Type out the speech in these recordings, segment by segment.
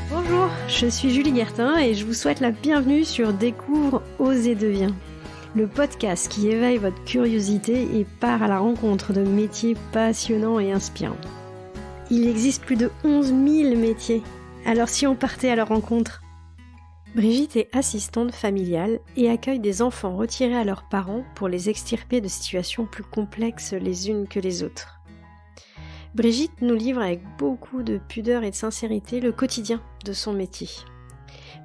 Bonjour, je suis Julie Guertin et je vous souhaite la bienvenue sur Découvre, Ose et Deviens, le podcast qui éveille votre curiosité et part à la rencontre de métiers passionnants et inspirants. Il existe plus de 11 000 métiers, alors si on partait à leur rencontre? Brigitte est assistante familiale et accueille des enfants retirés à leurs parents pour les extirper de situations plus complexes les unes que les autres. Brigitte nous livre avec beaucoup de pudeur et de sincérité le quotidien de son métier.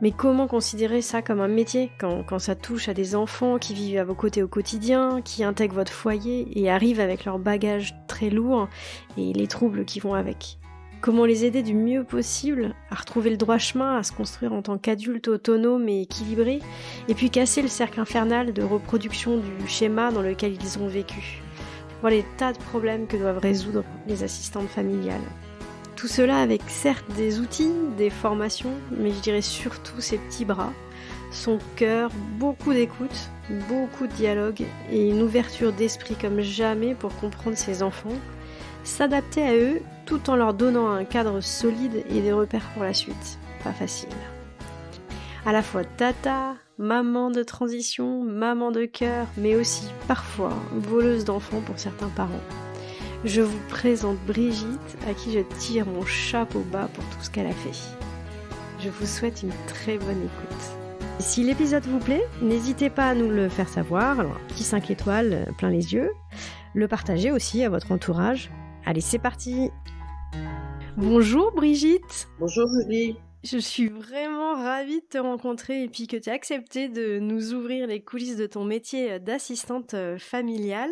Mais comment considérer ça comme un métier quand ça touche à des enfants qui vivent à vos côtés au quotidien, qui intègrent votre foyer et arrivent avec leur bagage très lourd et les troubles qui vont avec? Comment les aider du mieux possible à retrouver le droit chemin, à se construire en tant qu'adultes autonomes et équilibrés, et puis casser le cercle infernal de reproduction du schéma dans lequel ils ont vécu? Voilà les tas de problèmes que doivent résoudre les assistantes familiales. Tout cela avec certes des outils, des formations, mais je dirais surtout ses petits bras, son cœur, beaucoup d'écoute, beaucoup de dialogue et une ouverture d'esprit comme jamais pour comprendre ses enfants, s'adapter à eux tout en leur donnant un cadre solide et des repères pour la suite. Pas facile. À la fois tata, maman de transition, maman de cœur, mais aussi parfois voleuse d'enfants pour certains parents. Je vous présente Brigitte, à qui je tire mon chapeau bas pour tout ce qu'elle a fait. Je vous souhaite une très bonne écoute. Et si l'épisode vous plaît, n'hésitez pas à nous le faire savoir, alors un petit 5 étoiles plein les yeux, le partager aussi à votre entourage. Allez, c'est parti! Bonjour Brigitte! Bonjour Julie. Je suis vraiment ravie de te rencontrer et puis que tu aies accepté de nous ouvrir les coulisses de ton métier d'assistante familiale.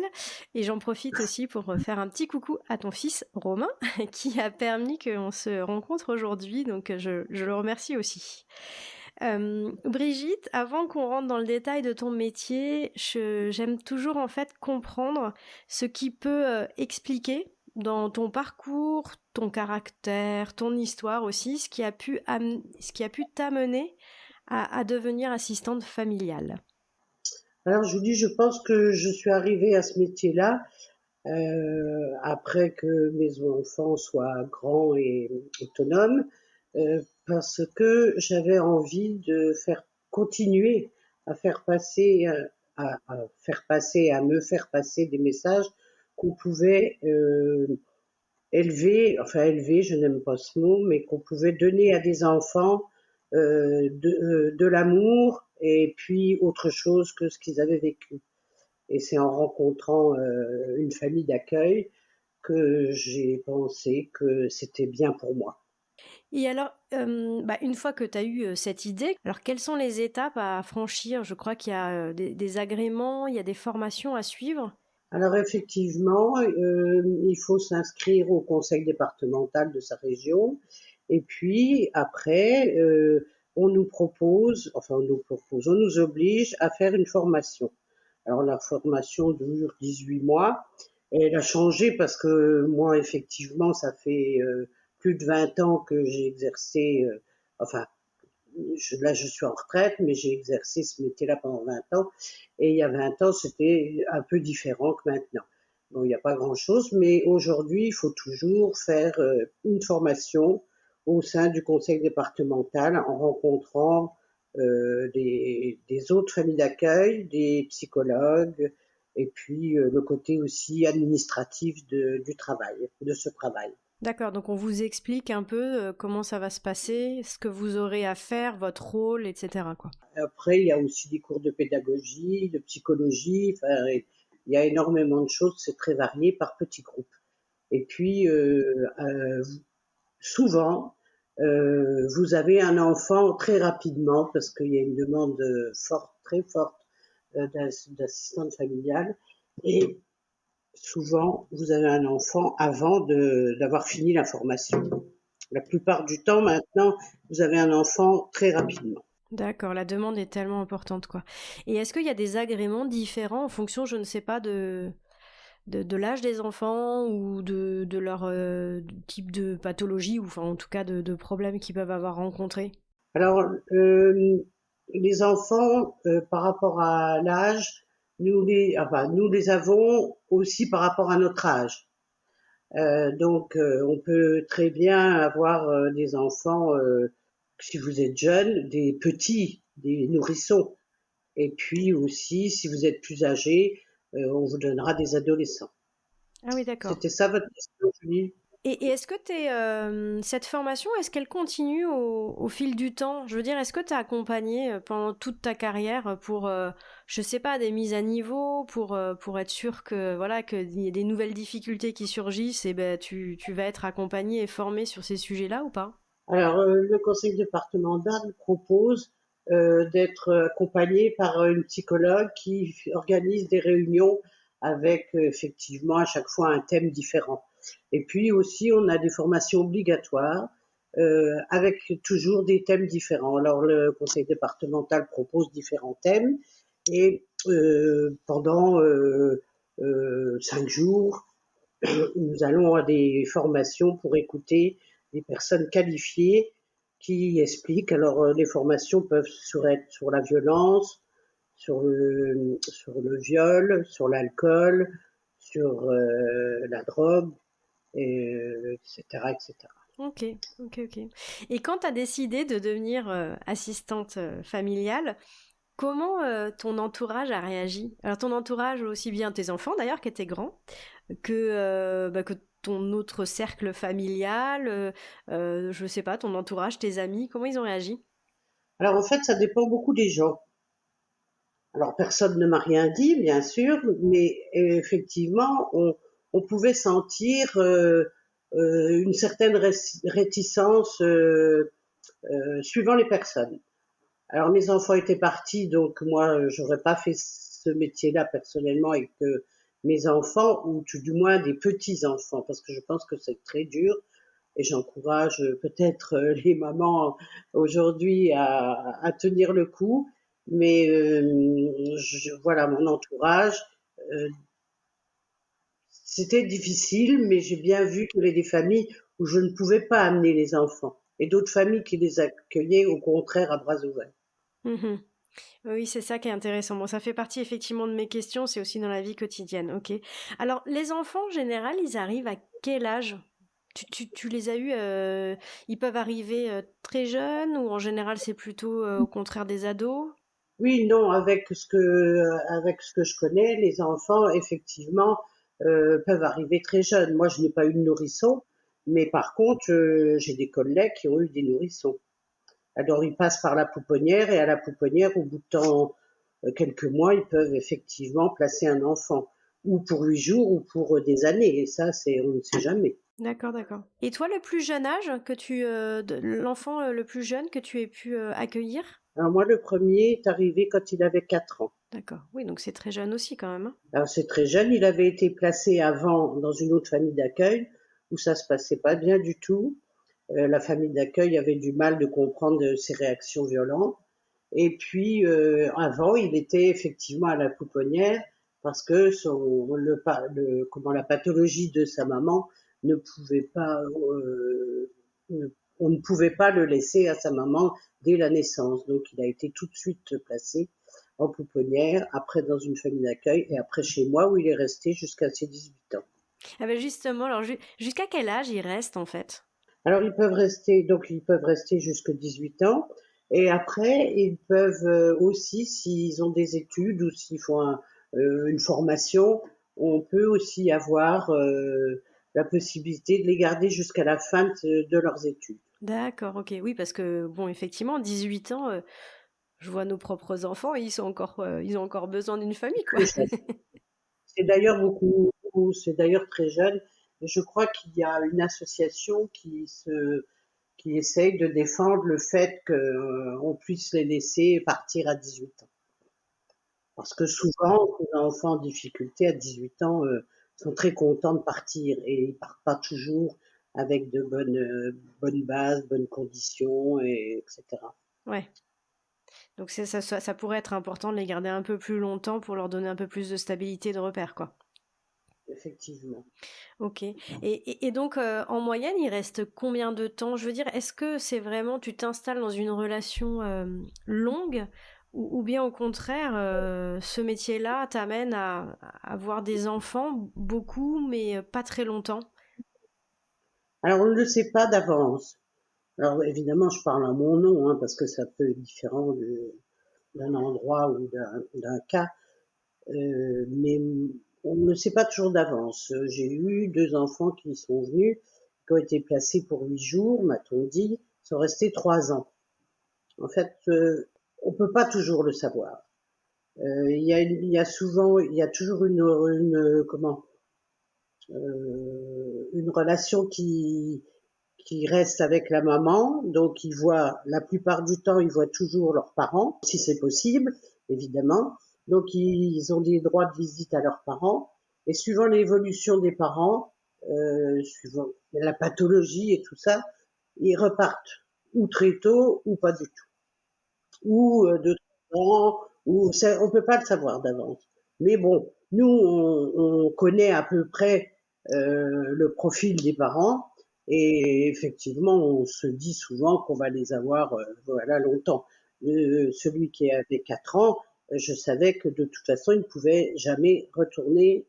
Et j'en profite aussi pour faire un petit coucou à ton fils Romain qui a permis qu'on se rencontre aujourd'hui, donc je le remercie aussi. Brigitte, avant qu'on rentre dans le détail de ton métier, j'aime toujours en fait comprendre ce qui peut expliquer dans ton parcours, ton caractère, ton histoire aussi, ce qui a pu t'amener à devenir assistante familiale. Alors Julie, je pense que je suis arrivée à ce métier-là après que mes enfants soient grands et autonomes, parce que j'avais envie de faire continuer à faire passer, à me faire passer des messages qu'on pouvait élever, je n'aime pas ce mot, mais qu'on pouvait donner à des enfants de l'amour et puis autre chose que ce qu'ils avaient vécu. Et c'est en rencontrant une famille d'accueil que j'ai pensé que c'était bien pour moi. Et alors, une fois que tu as eu cette idée, alors quelles sont les étapes à franchir? Je crois qu'il y a des agréments, il y a des formations à suivre. Alors effectivement, il faut s'inscrire au conseil départemental de sa région. Et puis après, on nous oblige à faire une formation. Alors la formation dure 18 mois. Et elle a changé parce que moi, effectivement, ça fait plus de 20 ans que j'ai exercé, enfin, là je suis en retraite, mais j'ai exercé ce métier-là pendant 20 ans. Et il y a 20 ans, c'était un peu différent que maintenant. Bon, il n'y a pas grand-chose, mais aujourd'hui, il faut toujours faire une formation au sein du conseil départemental en rencontrant des autres familles d'accueil, des psychologues, et puis le côté aussi administratif du travail, de ce travail. D'accord, donc on vous explique un peu comment ça va se passer, ce que vous aurez à faire, votre rôle, etc., quoi. Après, il y a aussi des cours de pédagogie, de psychologie, enfin, il y a énormément de choses, c'est très varié par petits groupes. Et puis, souvent, vous avez un enfant très rapidement, parce qu'il y a une demande forte, très forte d'assistante familiale, et souvent, vous avez un enfant avant d'avoir fini la formation. La plupart du temps, maintenant, vous avez un enfant très rapidement. D'accord, la demande est tellement importante, quoi. Et est-ce qu'il y a des agréments différents en fonction, je ne sais pas, de l'âge des enfants ou de leur type de pathologie ou enfin, en tout cas de problèmes qu'ils peuvent avoir rencontrés? Alors, les enfants, par rapport à l'âge, nous les avons aussi par rapport à notre âge. Donc, on peut très bien avoir des enfants, si vous êtes jeune, des petits, des nourrissons. Et puis aussi, si vous êtes plus âgé, on vous donnera des adolescents. Ah oui, d'accord. C'était ça votre question, Julie? Et est-ce que cette formation, est-ce qu'elle continue au fil du temps? Je veux dire, est-ce que tu as accompagné pendant toute ta carrière pour, je sais pas, des mises à niveau, pour être sûr que voilà, qu'il y ait des nouvelles difficultés qui surgissent, et ben tu vas être accompagné et formé sur ces sujets-là ou pas? Alors, le conseil départemental propose d'être accompagné par une psychologue qui organise des réunions avec effectivement à chaque fois un thème différent. Et puis aussi, on a des formations obligatoires avec toujours des thèmes différents. Alors, le conseil départemental propose différents thèmes et pendant 5 jours, nous allons à des formations pour écouter des personnes qualifiées qui expliquent. Alors, les formations peuvent être sur la violence, sur le viol, sur l'alcool, sur la drogue, etc., etc. Ok, ok, ok. Et quand tu as décidé de devenir assistante familiale, comment ton entourage a réagi? Alors ton entourage, aussi bien tes enfants d'ailleurs qui étaient grands, que ton autre cercle familial, je sais pas, ton entourage, tes amis, comment ils ont réagi? Alors, en fait, ça dépend beaucoup des gens. Alors, personne ne m'a rien dit, bien sûr, mais effectivement, on pouvait sentir une certaine réticence suivant les personnes. Alors mes enfants étaient partis, donc moi j'aurais pas fait ce métier-là personnellement avec mes enfants ou tout du moins des petits enfants parce que je pense que c'est très dur et j'encourage peut-être les mamans aujourd'hui à tenir le coup. Mais voilà mon entourage, euh, c'était difficile, mais j'ai bien vu qu'il y avait des familles où je ne pouvais pas amener les enfants et d'autres familles qui les accueillaient au contraire à bras ouverts. Mhm. Oui, c'est ça qui est intéressant. Bon, ça fait partie effectivement de mes questions, c'est aussi dans la vie quotidienne, ok. Alors, les enfants, en général, ils arrivent à quel âge? Tu les as eus, ils peuvent arriver très jeunes ou en général c'est plutôt au contraire des ados? Oui, non, avec ce que je connais, les enfants, effectivement, peuvent arriver très jeunes. Moi, je n'ai pas eu de nourrisson, mais par contre, j'ai des collègues qui ont eu des nourrissons. Alors, ils passent par la pouponnière et à la pouponnière, au bout de temps, quelques mois, ils peuvent effectivement placer un enfant, ou pour 8 jours, ou pour des années. Et ça, on ne sait jamais. D'accord, d'accord. Et toi, le plus jeune âge l'enfant le plus jeune que tu aies pu accueillir? Alors moi, le premier est arrivé quand il avait 4 ans. D'accord. Oui, donc c'est très jeune aussi quand même, hein. Alors c'est très jeune, il avait été placé avant dans une autre famille d'accueil où ça se passait pas bien du tout. La famille d'accueil avait du mal de comprendre ses réactions violentes. Et puis avant, il était effectivement à la pouponnière parce que la pathologie de sa maman ne pouvait pas, on ne pouvait pas le laisser à sa maman dès la naissance. Donc il a été tout de suite placé en pouponnière, après dans une famille d'accueil et après chez moi où il est resté jusqu'à ses 18 ans. Ah ben justement, alors jusqu'à quel âge il reste en fait? Alors ils peuvent rester jusqu'à 18 ans et après ils peuvent aussi, s'ils ont des études ou s'ils font une formation, on peut aussi avoir la possibilité de les garder jusqu'à la fin de leurs études. D'accord, ok. Oui, parce que bon, effectivement, 18 ans, je vois nos propres enfants, ils ont encore besoin d'une famille, quoi. Très jeune. C'est d'ailleurs c'est d'ailleurs très jeune. Et je crois qu'il y a une association qui essaye de défendre le fait qu'on puisse les laisser partir à 18 ans. Parce que souvent, les enfants en difficulté à 18 ans sont très contents de partir et ils partent pas toujours avec de bonnes bases, bonnes conditions, etc. Ouais. Donc ça pourrait être important de les garder un peu plus longtemps pour leur donner un peu plus de stabilité de repère, quoi. Effectivement. Ok. Et donc, en moyenne, il reste combien de temps? Je veux dire, est-ce que c'est vraiment, tu t'installes dans une relation longue ou bien au contraire, ce métier-là t'amène à avoir des enfants, beaucoup, mais pas très longtemps? Alors, on ne le sait pas d'avance. Alors, évidemment, je parle en mon nom, hein, parce que ça peut être différent d'un endroit ou d'un cas, mais on ne le sait pas toujours d'avance. J'ai eu 2 enfants qui sont venus, qui ont été placés pour 8 jours, m'a-t-on dit, ils sont restés 3 ans. En fait, on peut pas toujours le savoir. Il y a toujours une relation qui reste avec la maman, donc la plupart du temps, ils voient toujours leurs parents, si c'est possible, évidemment. Donc ils ont des droits de visite à leurs parents, et suivant l'évolution des parents, suivant la pathologie et tout ça, ils repartent ou très tôt ou pas du tout, ou de 3 ans, ou ça, on peut pas le savoir d'avance. Mais bon, nous on connaît à peu près le profil des parents, et effectivement on se dit souvent qu'on va les avoir voilà longtemps. Celui qui avait 4 ans, je savais que de toute façon il ne pouvait jamais retourner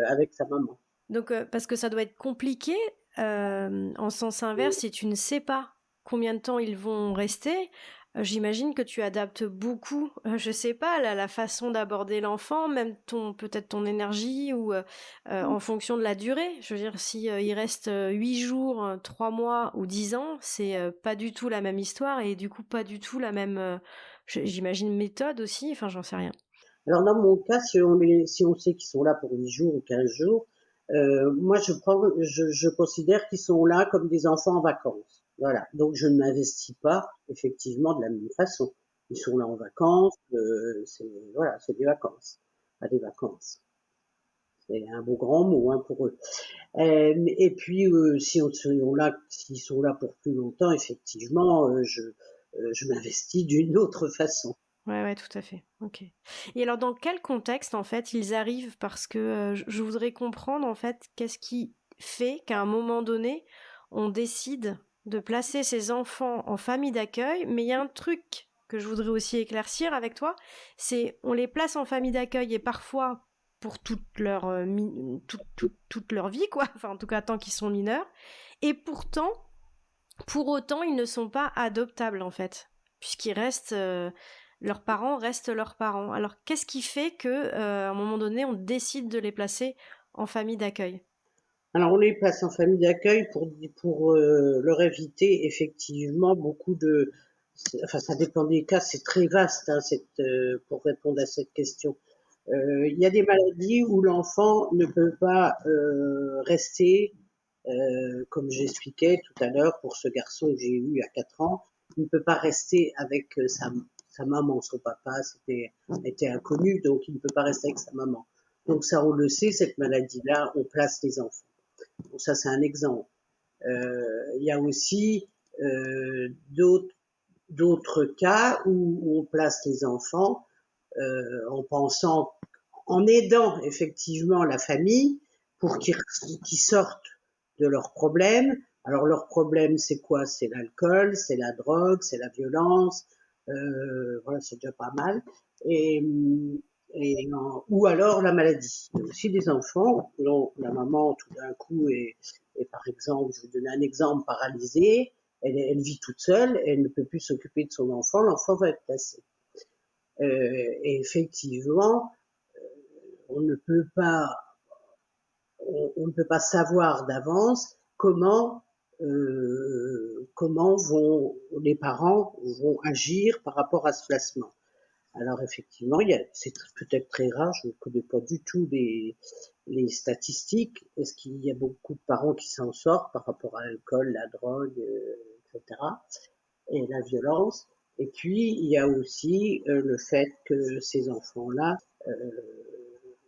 avec sa maman. Donc, parce que ça doit être compliqué, en sens inverse, si tu ne sais pas combien de temps ils vont rester, j'imagine que tu adaptes beaucoup, je sais pas, la façon d'aborder l'enfant, même peut-être ton énergie ou en fonction de la durée. Je veux dire, si il reste 8 jours, 3 mois ou 10 ans, c'est pas du tout la même histoire et du coup pas du tout la même, j'imagine, méthode aussi. Enfin, j'en sais rien. Alors dans mon cas, si on sait qu'ils sont là pour 8 jours ou 15 jours, moi je considère qu'ils sont là comme des enfants en vacances. Voilà. Donc je ne m'investis pas effectivement de la même façon. Ils sont là en vacances, voilà, c'est des vacances, pas des vacances. C'est un beau grand mot hein, pour eux. Et puis s'ils sont là pour plus longtemps, effectivement, je m'investis d'une autre façon. Ouais, ouais, tout à fait. Ok. Et alors, dans quel contexte, en fait, ils arrivent? Parce que je voudrais comprendre, en fait, qu'est-ce qui fait qu'à un moment donné, on décide de placer ses enfants en famille d'accueil, mais il y a un truc que je voudrais aussi éclaircir avec toi, c'est on les place en famille d'accueil et parfois pour toute leur vie, quoi, enfin en tout cas tant qu'ils sont mineurs, et pourtant, pour autant, ils ne sont pas adoptables en fait, puisqu'ils restent, leurs parents restent leurs parents. Alors, qu'est-ce qui fait que, à un moment donné, on décide de les placer en famille d'accueil? Alors on les place en famille d'accueil pour leur éviter effectivement beaucoup de, enfin ça dépend des cas, c'est très vaste hein, pour répondre à cette question. Il y a des maladies où l'enfant ne peut pas rester, comme j'expliquais tout à l'heure pour ce garçon que j'ai eu à 4 ans, il ne peut pas rester avec sa maman, son papa était inconnu, donc il ne peut pas rester avec sa maman. Donc ça on le sait, cette maladie-là, on place les enfants. Bon, ça, c'est un exemple. Il y a aussi d'autres cas où on place les enfants en pensant, en aidant effectivement la famille pour qu'ils sortent de leurs problèmes. Alors leurs problèmes, c'est quoi? C'est l'alcool, c'est la drogue, c'est la violence. Voilà, c'est déjà pas mal. Et, ou alors la maladie. Il y a aussi des enfants dont la maman tout d'un coup est par exemple, je vais donner un exemple, paralysée, elle vit toute seule, elle ne peut plus s'occuper de son enfant, l'enfant va être placé. Et effectivement, on ne peut pas, on ne peut pas savoir d'avance comment les parents vont agir par rapport à ce placement. Alors effectivement, c'est peut-être très rare, je ne connais pas du tout les statistiques. Est-ce qu'il y a beaucoup de parents qui s'en sortent par rapport à l'alcool, la drogue, etc. et la violence? Et puis, il y a aussi le fait que ces enfants-là euh,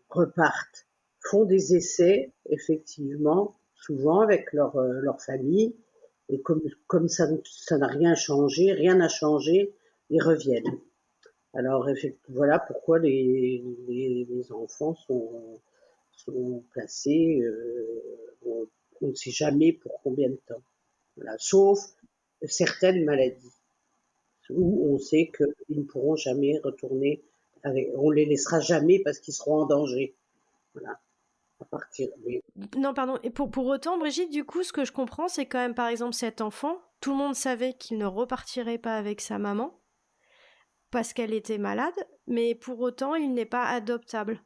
repartent, font des essais, effectivement, souvent avec leur famille, et comme ça n'a rien changé, rien n'a changé, ils reviennent. Alors, voilà pourquoi les enfants sont placés, on ne sait jamais pour combien de temps. Voilà. Sauf certaines maladies où on sait qu'ils ne pourront jamais retourner on les laissera jamais parce qu'ils seront en danger. Voilà. repartir. Mais Non, pardon. Et pour autant, Brigitte, du coup, ce que je comprends, c'est quand même, par exemple, cet enfant, tout le monde savait qu'il ne repartirait pas avec sa maman parce qu'elle était malade, mais pour autant, il n'est pas adoptable.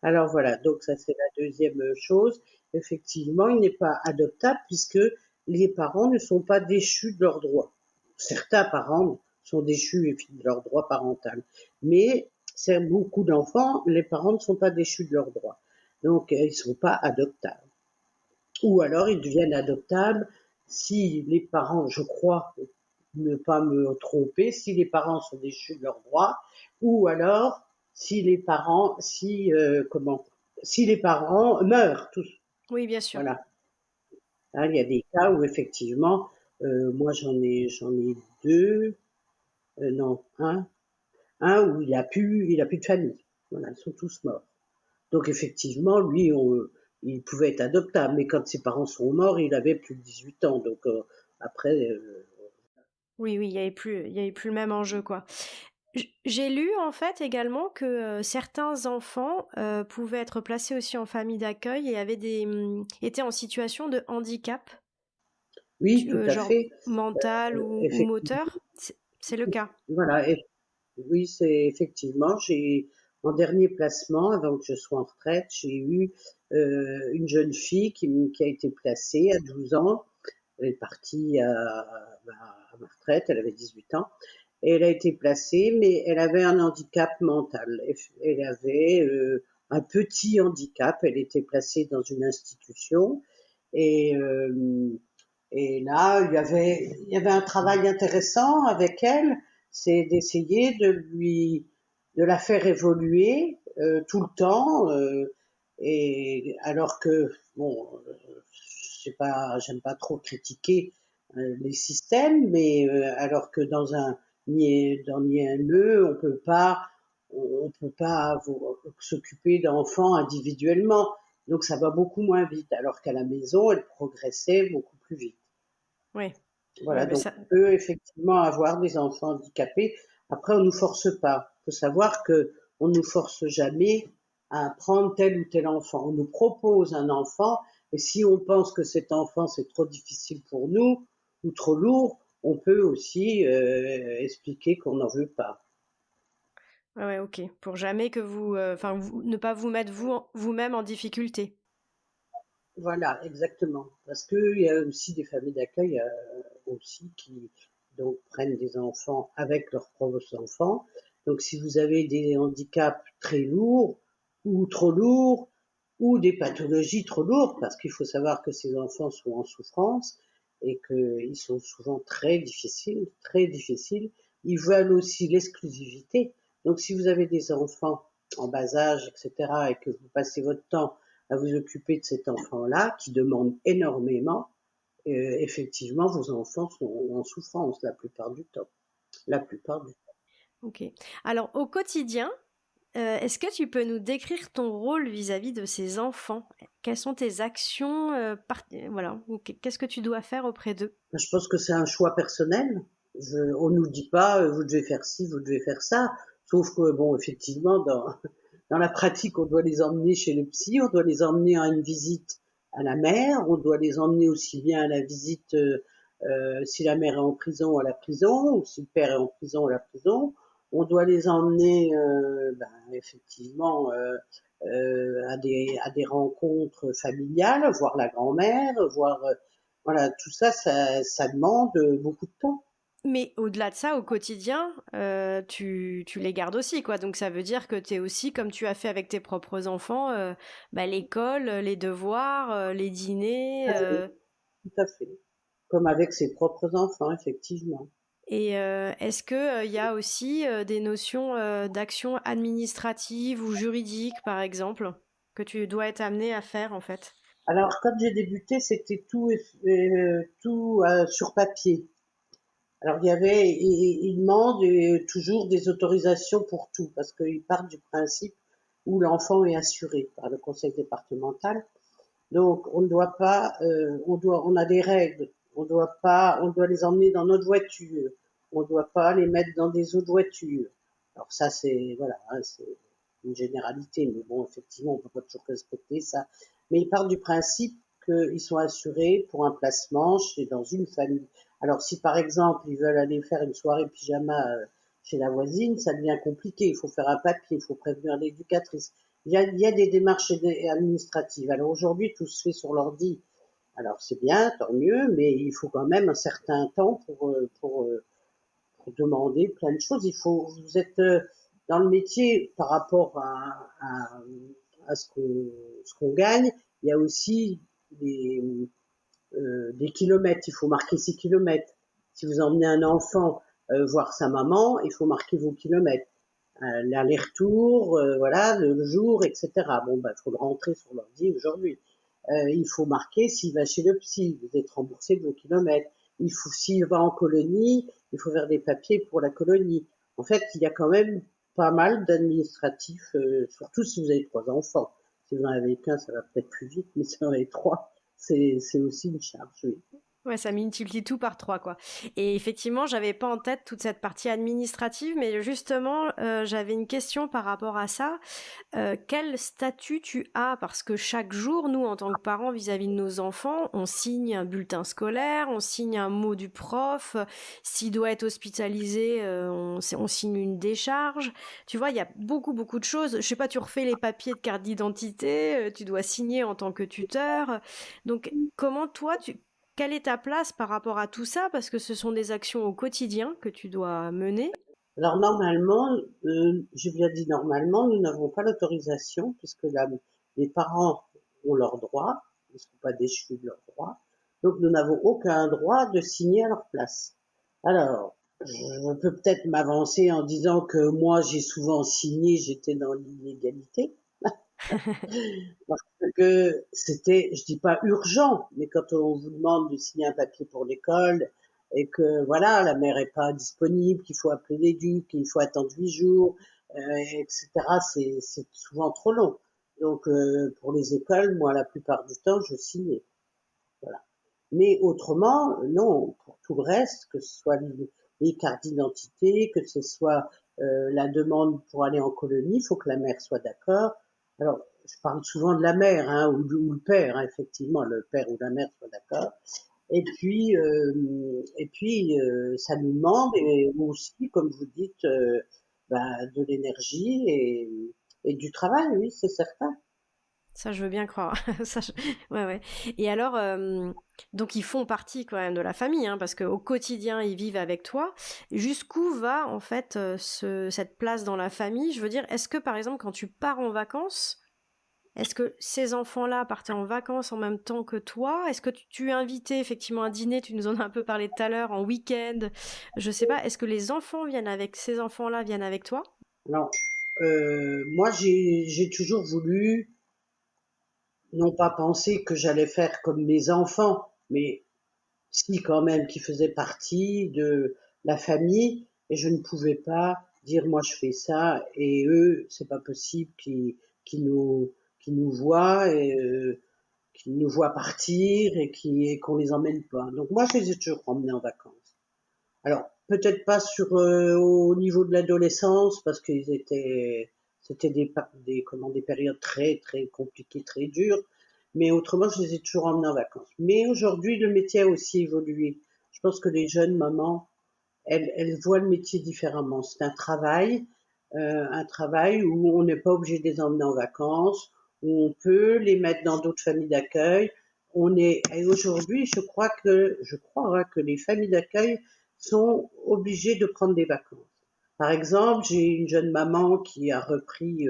alors voilà, donc ça c'est la deuxième chose. Effectivement, il n'est pas adoptable puisque les parents ne sont pas déchus de leurs droits. Certains parents sont déchus de leur droit parental, mais c'est beaucoup d'enfants, les parents ne sont pas déchus de leurs droits. Donc ils ne sont pas adoptables. Ou alors ils deviennent adoptables si les parents, je crois, ne pas me tromper, si les parents sont déchus de leurs droits, ou alors si les parents meurent tous. Oui, bien sûr. Voilà. Hein, il y a des cas où effectivement, moi j'en ai deux, non, un où il a plus de famille. Voilà, ils sont tous morts. Donc effectivement, lui, il pouvait être adoptable, mais quand ses parents sont morts, il avait plus de 18 ans. Donc après, Oui, oui, il y avait plus le même enjeu, quoi. J'ai lu en fait également que certains enfants pouvaient être placés aussi en famille d'accueil et étaient en situation de handicap, oui, tout à genre fait. mental ou Effectivement, moteur. C'est le cas. voilà. Oui, c'est effectivement. En dernier placement, avant que je sois en retraite, j'ai eu une jeune fille qui a été placée à 12 ans. Elle est partie à ma retraite, elle avait 18 ans. Et elle a été placée, mais elle avait un handicap mental. Elle avait un petit handicap. Elle était placée dans une institution. Et, euh, et là, il y avait un travail intéressant avec elle, c'est d'essayer de la faire évoluer tout le temps. Et alors que, bon, j'aime pas trop critiquer les systèmes, mais alors que dans l'IME, on peut pas s'occuper d'enfants individuellement. Donc ça va beaucoup moins vite, alors qu'à la maison, elle progressait beaucoup plus vite. Oui, ouais, Voilà, mais donc ça. on peut effectivement avoir des enfants handicapés. Après, on nous force pas. Il faut savoir que on nous force jamais à prendre tel ou tel enfant. On nous propose un enfant, et si on pense que cet enfant c'est trop difficile pour nous ou trop lourd, on peut aussi expliquer qu'on n'en veut pas. Ouais, ouais, ok. Pour jamais que ne pas vous mettre vous-même en difficulté. Voilà, exactement. Parce qu'il y a aussi des familles d'accueil aussi qui donc prennent des enfants avec leurs propres enfants. Donc si vous avez des handicaps très lourds ou trop lourds ou des pathologies trop lourdes, parce qu'il faut savoir que ces enfants sont en souffrance et qu'ils sont souvent très difficiles, ils veulent aussi l'exclusivité. Donc si vous avez des enfants en bas âge, etc., et que vous passez votre temps à vous occuper de cet enfant-là qui demande énormément, effectivement, vos enfants sont en souffrance la plupart du temps. La plupart du temps. Ok. Alors, au quotidien, est-ce que tu peux nous décrire ton rôle vis-à-vis de ces enfants? Quelles sont tes actions, voilà, ou qu'est-ce que tu dois faire auprès d'eux? Je pense que c'est un choix personnel. On nous dit pas, vous devez faire ci, vous devez faire ça. Sauf que, bon, effectivement, dans la pratique, on doit les emmener chez le psy, on doit les emmener à une visite à la mère, on doit les emmener aussi bien à la visite, si la mère est en prison, à la prison, ou si le père est en prison, à la prison. On doit les emmener, effectivement, à des rencontres familiales, voir la grand-mère, voir, voilà, tout ça, ça demande beaucoup de temps. Mais au-delà de ça, au quotidien, tu les gardes aussi, quoi. Donc ça veut dire que tu es aussi, comme tu as fait avec tes propres enfants, l'école, les devoirs, les dîners. Tout à fait. Comme avec ses propres enfants, effectivement. Et est-ce que il y a aussi des notions d'action administrative ou juridique, par exemple, que tu dois être amené à faire, en fait? Alors, quand j'ai débuté, c'était tout sur papier. Alors, ils demandent toujours des autorisations pour tout, parce qu'ils partent du principe où l'enfant est assuré par le conseil départemental. Donc, on ne doit pas, on a des règles. On doit les emmener dans notre voiture. On ne doit pas les mettre dans des autres voitures. Alors ça, c'est, voilà, hein, c'est une généralité, mais bon, effectivement, on peut pas toujours respecter ça. mais ils partent du principe qu'ils sont assurés pour un placement dans une famille. Alors si par exemple ils veulent aller faire une soirée pyjama chez la voisine, ça devient compliqué. Il faut faire un papier, il faut prévenir l'éducatrice. Il y a des démarches administratives. Alors aujourd'hui, tout se fait sur l'ordi. Alors c'est bien, tant mieux, mais il faut quand même un certain temps pour demander plein de choses. Vous êtes dans le métier par rapport à ce qu'on gagne. Il y a aussi des, des kilomètres. Il faut marquer ses kilomètres. Si vous emmenez un enfant voir sa maman, il faut marquer vos kilomètres. L'aller-retour, voilà, le jour, etc. Bon, il faut le rentrer sur l'ordi aujourd'hui. Il faut marquer s'il va chez le psy, vous êtes remboursé de vos kilomètres. S'il va en colonie, il faut faire des papiers pour la colonie. En fait, il y a quand même pas mal d'administratifs, surtout si vous avez 3 enfants. Si vous en avez qu'un, ça va peut-être plus vite, mais si vous en avez 3, c'est aussi une charge, oui. Ouais, ça multiplie tout par 3, quoi. Et effectivement, j'avais pas en tête toute cette partie administrative, mais justement, j'avais une question par rapport à ça. Quel statut tu as? Parce que chaque jour, nous, en tant que parents, vis-à-vis de nos enfants, on signe un bulletin scolaire, on signe un mot du prof. S'il doit être hospitalisé, on signe une décharge. Tu vois, il y a beaucoup, beaucoup de choses. Je sais pas, tu refais les papiers de carte d'identité, tu dois signer en tant que tuteur. Donc, comment toi, quelle est ta place par rapport à tout ça? Parce que ce sont des actions au quotidien que tu dois mener. Alors normalement, j'ai bien dit normalement, nous n'avons pas l'autorisation puisque les parents ont leurs droits, ils ne sont pas déchus de leurs droits, donc nous n'avons aucun droit de signer à leur place. Alors, je peux peut-être m'avancer en disant que moi j'ai souvent signé, j'étais dans l'illégalité, parce que c'était, je dis pas urgent, mais quand on vous demande de signer un papier pour l'école et que voilà, la mère est pas disponible, qu'il faut appeler l'éduc, qu'il faut attendre 8 jours, etc. C'est souvent trop long. Donc pour les écoles, moi la plupart du temps, je signais. Voilà. Mais autrement, non, pour tout le reste, que ce soit les cartes d'identité, que ce soit la demande pour aller en colonie, il faut que la mère soit d'accord. Alors, je parle souvent de la mère, hein, ou le père, hein, effectivement, le père ou la mère soit d'accord. Et puis, ça nous demande, et aussi, comme vous dites, de l'énergie et du travail, oui, c'est certain. Ça, je veux bien croire. Ça, ouais, ouais. Et alors, donc ils font partie quand même de la famille, hein, parce qu'au quotidien, ils vivent avec toi. Jusqu'où va, en fait, cette place dans la famille? Je veux dire, est-ce que, par exemple, quand tu pars en vacances, est-ce que ces enfants-là partaient en vacances en même temps que toi? Est-ce que tu es invité effectivement à dîner? Tu nous en as un peu parlé tout à l'heure, en week-end. Je sais pas. Est-ce que les enfants viennent avec ces enfants-là viennent avec toi? Non, moi, j'ai toujours voulu non pas penser que j'allais faire comme mes enfants, mais si quand même, qui faisaient partie de la famille, et je ne pouvais pas dire moi je fais ça et eux c'est pas possible qu'ils nous qu'ils nous voient et qu'ils nous voient partir et qu'on les emmène pas. Donc moi je les ai toujours emmenés en vacances. Alors peut-être pas au niveau de l'adolescence parce qu'ils étaient c'était des périodes très très compliquées, très dures, mais autrement je les ai toujours emmenés en vacances. Mais aujourd'hui le métier a aussi évolué. Je pense que les jeunes mamans, elles voient le métier différemment. C'est un travail où on n'est pas obligé de les emmener en vacances, où on peut les mettre dans d'autres familles d'accueil. Et aujourd'hui, je crois hein, que les familles d'accueil sont obligées de prendre des vacances. Par exemple, j'ai une jeune maman qui a repris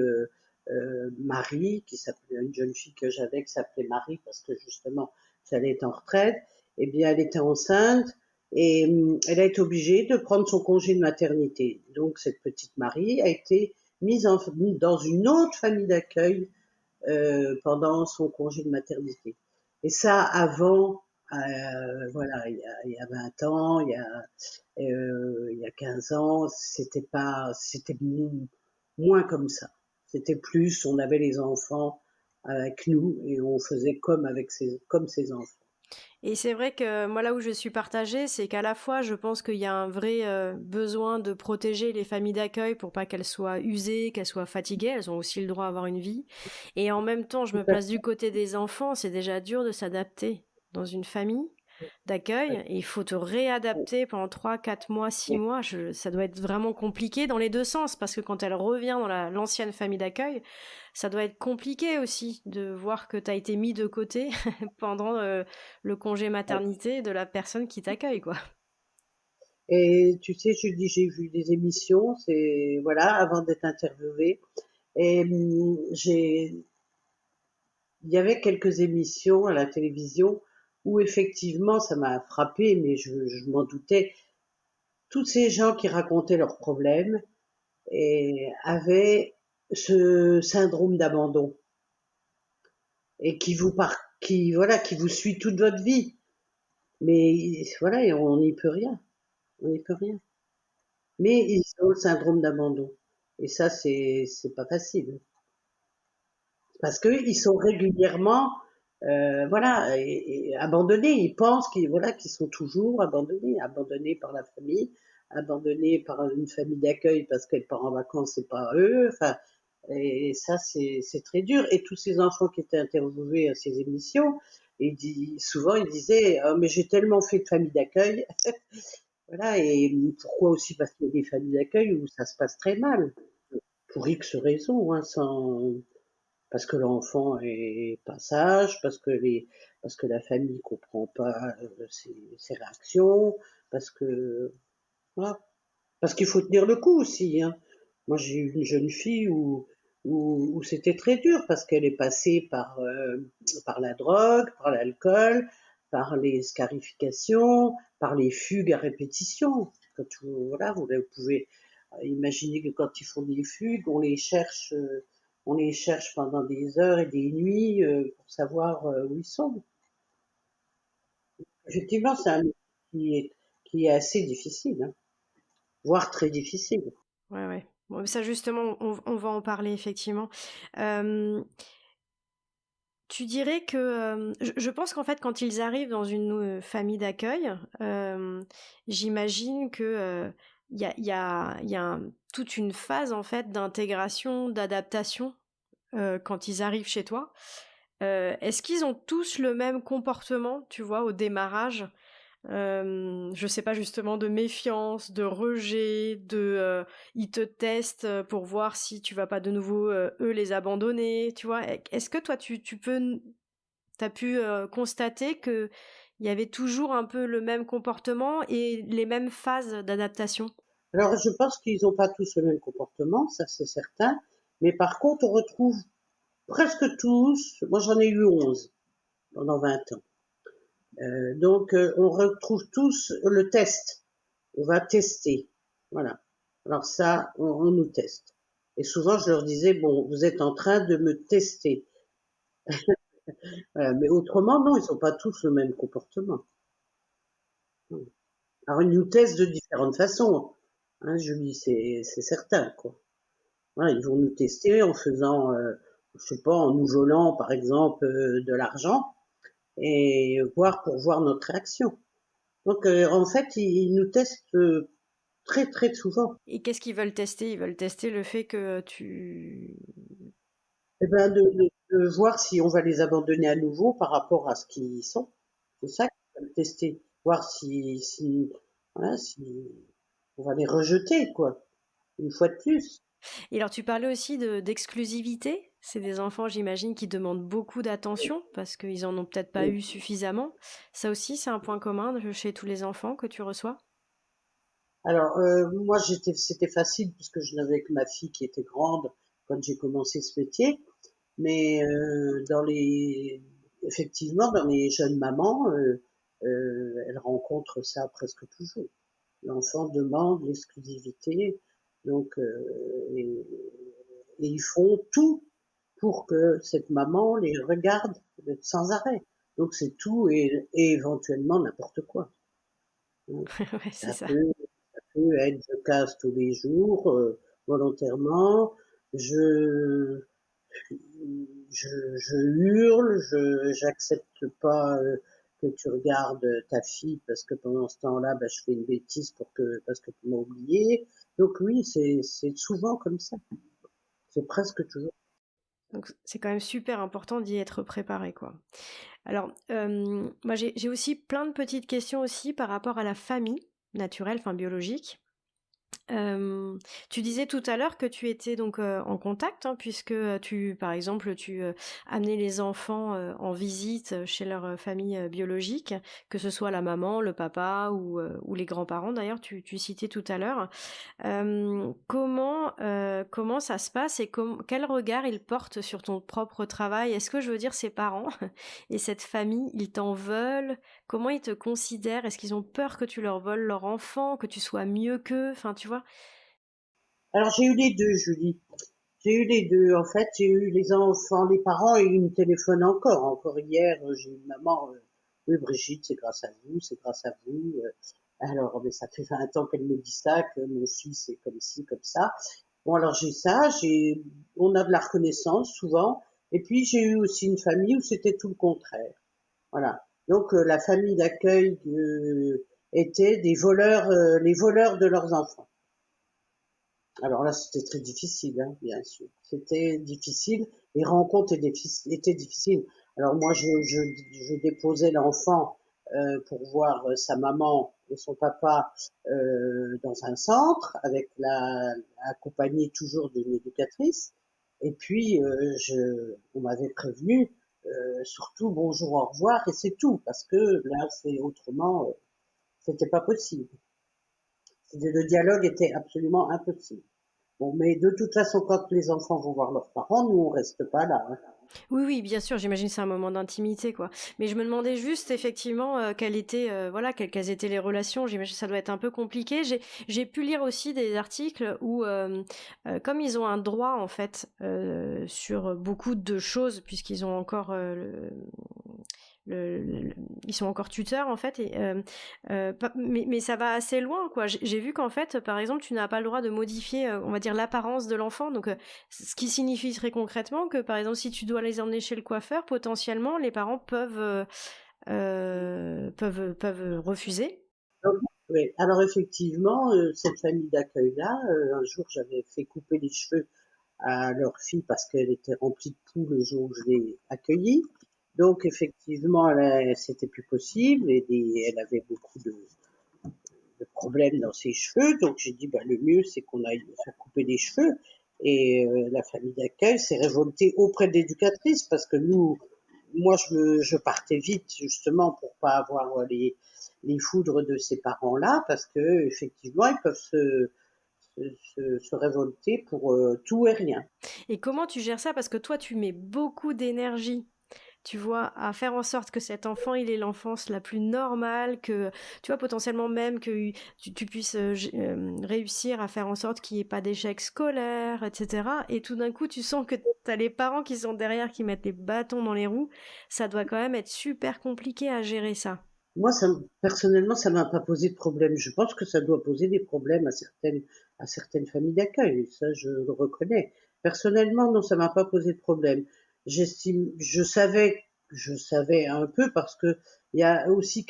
Marie, une jeune fille que j'avais qui s'appelait Marie parce que justement, elle est en retraite. Eh bien, elle était enceinte et elle a été obligée de prendre son congé de maternité. Donc, cette petite Marie a été mise dans une autre famille d'accueil pendant son congé de maternité. Et ça, avant, voilà, il y a 20 ans, il y a 15 ans, c'était moins comme ça. C'était plus, on avait les enfants avec nous et on faisait comme ses enfants. Et c'est vrai que moi, là où je suis partagée, c'est qu'à la fois, je pense qu'il y a un vrai besoin de protéger les familles d'accueil pour pas qu'elles soient usées, qu'elles soient fatiguées. Elles ont aussi le droit à avoir une vie. Et en même temps, je Tout me à place du côté des enfants. C'est déjà dur de s'adapter dans une famille d'accueil. fait. Et il faut te réadapter pendant 3, 4 mois, 6 mois. Ça doit être vraiment compliqué dans les deux sens parce que quand elle revient dans l'ancienne famille d'accueil, ça doit être compliqué aussi de voir que tu as été mis de côté pendant le congé maternité de la personne qui t'accueille, quoi. Et tu sais, je dis, j'ai vu des émissions, c'est voilà, avant d'être interviewée, et il y avait quelques émissions à la télévision où effectivement, ça m'a frappé, mais je m'en doutais. Tous ces gens qui racontaient leurs problèmes et avaient ce syndrome d'abandon et qui vous suit toute votre vie. Mais voilà, et on n'y peut rien, on n'y peut rien. Mais ils ont le syndrome d'abandon. Et ça, c'est pas facile. Parce qu'ils sont régulièrement, voilà, et abandonnés. Ils pensent qu'ils sont toujours abandonnés, abandonnés par la famille, abandonnés par une famille d'accueil parce qu'elle part en vacances, c'est pas eux. Enfin, et ça, c'est très dur. Et tous ces enfants qui étaient interviewés à ces émissions, souvent ils disaient, oh, mais j'ai tellement fait de famille d'accueil. Voilà, et pourquoi aussi? Parce qu'il y a des familles d'accueil où ça se passe très mal, pour X raisons, hein, parce que l'enfant est pas sage, parce que la famille comprend pas ses réactions, parce que, voilà. Parce qu'il faut tenir le coup aussi, hein. Moi, j'ai eu une jeune fille où c'était très dur parce qu'elle est passée par la drogue, par l'alcool, par les scarifications, par les fugues à répétition. Voilà, vous pouvez imaginer que quand ils font des fugues, on les cherche pendant des heures et des nuits pour savoir où ils sont. Effectivement, c'est un métier qui est assez difficile, hein, voire très difficile. Ouais, ouais. Bon, ça, justement, on va en parler, effectivement. Euh, Tu dirais que je pense qu'en fait quand ils arrivent dans une famille d'accueil, j'imagine que il y a toute une phase en fait d'intégration, d'adaptation quand ils arrivent chez toi. Est-ce qu'ils ont tous le même comportement, tu vois, au démarrage? Je sais pas, justement, de méfiance, de rejet, ils te testent pour voir si tu vas pas de nouveau eux les abandonner, tu vois. Est-ce que toi t'as pu constater que il y avait toujours un peu le même comportement et les mêmes phases d'adaptation? Alors, je pense qu'ils n'ont pas tous le même comportement, ça c'est certain, mais par contre, on retrouve presque tous, moi j'en ai eu 11 pendant 20 ans, donc on retrouve tous le test, on va tester, voilà. Alors ça, on nous teste. Et souvent, je leur disais, bon, vous êtes en train de me tester. Voilà. Mais autrement, non, ils n'ont pas tous le même comportement. Alors, ils nous testent de différentes façons, hein, Julie, c'est certain, quoi. Voilà, ils vont nous tester en faisant, je sais pas, en nous volant par exemple de l'argent et voir notre réaction. Donc en fait, ils nous testent très très souvent. Et qu'est-ce qu'ils veulent tester? Ils veulent tester le fait que tu... Et ben de voir si on va les abandonner à nouveau par rapport à ce qu'ils sont. C'est ça qu'ils veulent tester, voir si voilà, si on va les rejeter quoi, une fois de plus. Et alors tu parlais aussi d'exclusivité. C'est des enfants, j'imagine, qui demandent beaucoup d'attention parce qu'ils en ont peut-être pas eu suffisamment. Ça aussi, c'est un point commun chez tous les enfants que tu reçois? Alors, moi, c'était facile puisque je n'avais que ma fille qui était grande quand j'ai commencé ce métier. Mais effectivement, dans les jeunes mamans, elles rencontrent ça presque toujours. L'enfant demande l'exclusivité, donc et ils font tout pour que cette maman les regarde sans arrêt. Donc c'est tout et éventuellement n'importe quoi. Ouais, c'est Ça ça. peut peut être je casse tous les jours volontairement, je, je hurle, je j'accepte pas que tu regardes ta fille parce que pendant ce temps-là, je fais une bêtise parce que tu m'as oublié. Donc oui, c'est souvent comme ça. C'est presque toujours. Donc c'est quand même super important d'y être préparé, quoi. Alors, moi j'ai aussi plein de petites questions aussi par rapport à la famille naturelle, enfin biologique. Tu disais tout à l'heure que tu étais donc, en contact, hein, puisque, par exemple, amenais les enfants, en visite, chez leur, famille, biologique, que ce soit la maman, le papa ou les grands-parents d'ailleurs, tu citais tout à l'heure. Comment ça se passe et quel regard ils portent sur ton propre travail? Est-ce que je veux dire ces parents et cette famille, ils t'en veulent? Comment ils te considèrent? Est-ce qu'ils ont peur que tu leur voles leur enfant, que tu sois mieux qu'eux? Enfin, tu vois? Alors j'ai eu les deux, Julie. J'ai eu les deux. En fait, j'ai eu les enfants, les parents, et ils me téléphonent encore. Encore hier, j'ai eu une maman. Oui, Brigitte, c'est grâce à vous, c'est grâce à vous. Alors, mais ça fait 20 ans qu'elle me dit ça, que mon fils est comme ci, comme ça. Bon, alors j'ai ça, on a de la reconnaissance souvent. Et puis j'ai eu aussi une famille où c'était tout le contraire. Voilà. Donc la famille d'accueil était des voleurs, les voleurs de leurs enfants. Alors là, c'était très difficile, hein, bien sûr. C'était difficile. Les rencontres étaient difficiles. Alors moi, je déposais l'enfant pour voir sa maman et son papa dans un centre, accompagné toujours d'une éducatrice. Et puis, on m'avait prévenu, surtout bonjour, au revoir, et c'est tout, parce que là, c'est autrement, c'était pas possible. Le dialogue était absolument impossible. Bon, mais de toute façon, quand les enfants vont voir leurs parents, nous, on reste pas là, hein. Oui, oui, bien sûr, j'imagine que c'est un moment d'intimité, quoi. Mais je me demandais juste, effectivement, voilà, quelles étaient les relations. J'imagine que ça doit être un peu compliqué. J'ai pu lire aussi des articles où, comme ils ont un droit, en fait, sur beaucoup de choses, puisqu'ils ont encore ils sont encore tuteurs en fait mais ça va assez loin quoi. J'ai vu qu'en fait par exemple tu n'as pas le droit de modifier on va dire l'apparence de l'enfant donc ce qui signifie très concrètement que par exemple si tu dois les emmener chez le coiffeur potentiellement les parents peuvent refuser. Donc, oui. Alors effectivement, cette famille d'accueil-là, un jour, j'avais fait couper les cheveux à leur fille parce qu'elle était remplie de poux le jour où je l'ai accueillie. Donc effectivement, c'était plus possible elle avait beaucoup de problèmes dans ses cheveux. Donc j'ai dit, le mieux, c'est qu'on aille lui faire couper les cheveux. Et la famille d'accueil s'est révoltée auprès de l'éducatrice parce que moi, je partais vite justement pour pas avoir les foudres de ces parents-là parce que effectivement, ils peuvent se révolter pour tout et rien. Et comment tu gères ça parce que toi tu mets beaucoup d'énergie tu vois, à faire en sorte que cet enfant, il ait l'enfance la plus normale, que, tu vois, potentiellement même que tu puisses réussir à faire en sorte qu'il n'y ait pas d'échec scolaire, etc. Et tout d'un coup, tu sens que tu as les parents qui sont derrière, qui mettent les bâtons dans les roues. Ça doit quand même être super compliqué à gérer ça. Moi, personnellement, ça m'a pas posé de problème. Je pense que ça doit poser des problèmes à certaines familles d'accueil. Ça, je le reconnais. Personnellement, non, ça m'a pas posé de problème. Je savais un peu parce que il y a aussi,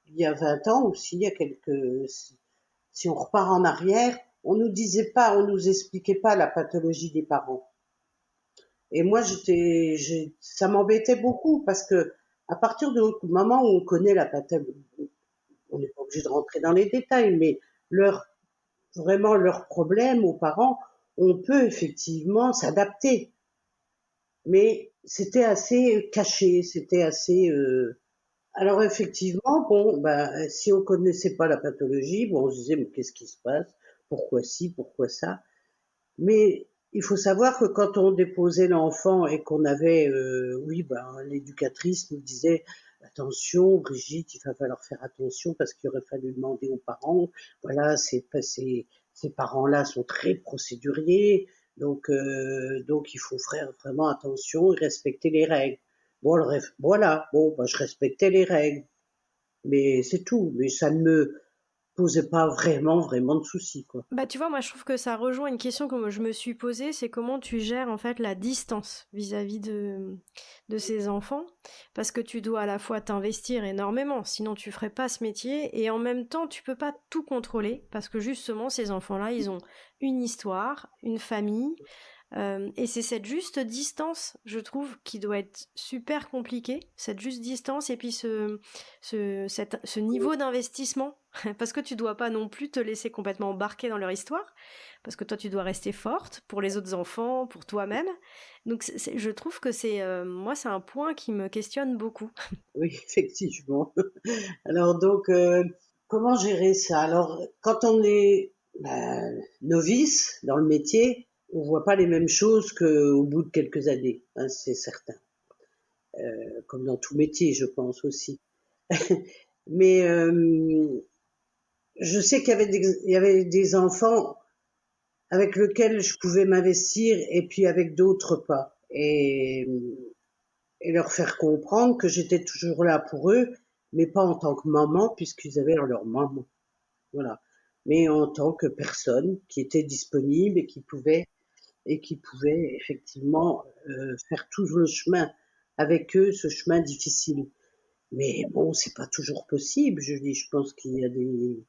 il y a 20 ans aussi, il y a si on repart en arrière, on nous expliquait pas la pathologie des parents. Et moi, ça m'embêtait beaucoup parce que à partir du moment où on connaît la pathologie, on n'est pas obligé de rentrer dans les détails, mais leur, vraiment leurs problèmes aux parents, on peut effectivement s'adapter. Mais c'était assez caché, c'était assez. Alors effectivement, bon, si on connaissait pas la pathologie, bon, on se disait mais qu'est-ce qui se passe? Pourquoi ci, pourquoi ça? Mais il faut savoir que quand on déposait l'enfant et qu'on avait, oui, l'éducatrice nous disait attention, Brigitte, il va falloir faire attention parce qu'il aurait fallu demander aux parents. Voilà, ces parents-là sont très procéduriers, donc il faut faire vraiment attention et respecter les règles. Bon, voilà, bon, je respectais les règles, mais c'est tout. Mais ça ne me, posait pas vraiment de soucis, quoi. Bah, tu vois, moi, je trouve que ça rejoint une question que je me suis posée, c'est comment tu gères, en fait, la distance vis-à-vis de ces enfants, parce que tu dois à la fois t'investir énormément, sinon tu ferais pas ce métier, et en même temps, tu peux pas tout contrôler, parce que justement, ces enfants-là, ils ont une histoire, une famille, et c'est cette juste distance, je trouve, qui doit être super compliquée, cette juste distance, et puis ce niveau d'investissement, parce que tu dois pas non plus te laisser complètement embarquer dans leur histoire, parce que toi, tu dois rester forte pour les autres enfants, pour toi-même. Donc, je trouve que moi, c'est un point qui me questionne beaucoup. Oui, effectivement. Alors donc, comment gérer ça? Alors, quand on est novice dans le métier, on voit pas les mêmes choses qu'au bout de quelques années, hein, c'est certain. Comme dans tout métier, je pense aussi. Mais je sais il y avait des enfants avec lesquels je pouvais m'investir et puis avec d'autres pas. Et leur faire comprendre que j'étais toujours là pour eux, mais pas en tant que maman, puisqu'ils avaient leur maman. Voilà. Mais en tant que personne qui était disponible et qui pouvait effectivement faire tout le chemin avec eux, ce chemin difficile. Mais bon, c'est pas toujours possible. Je dis, je pense qu'il y a des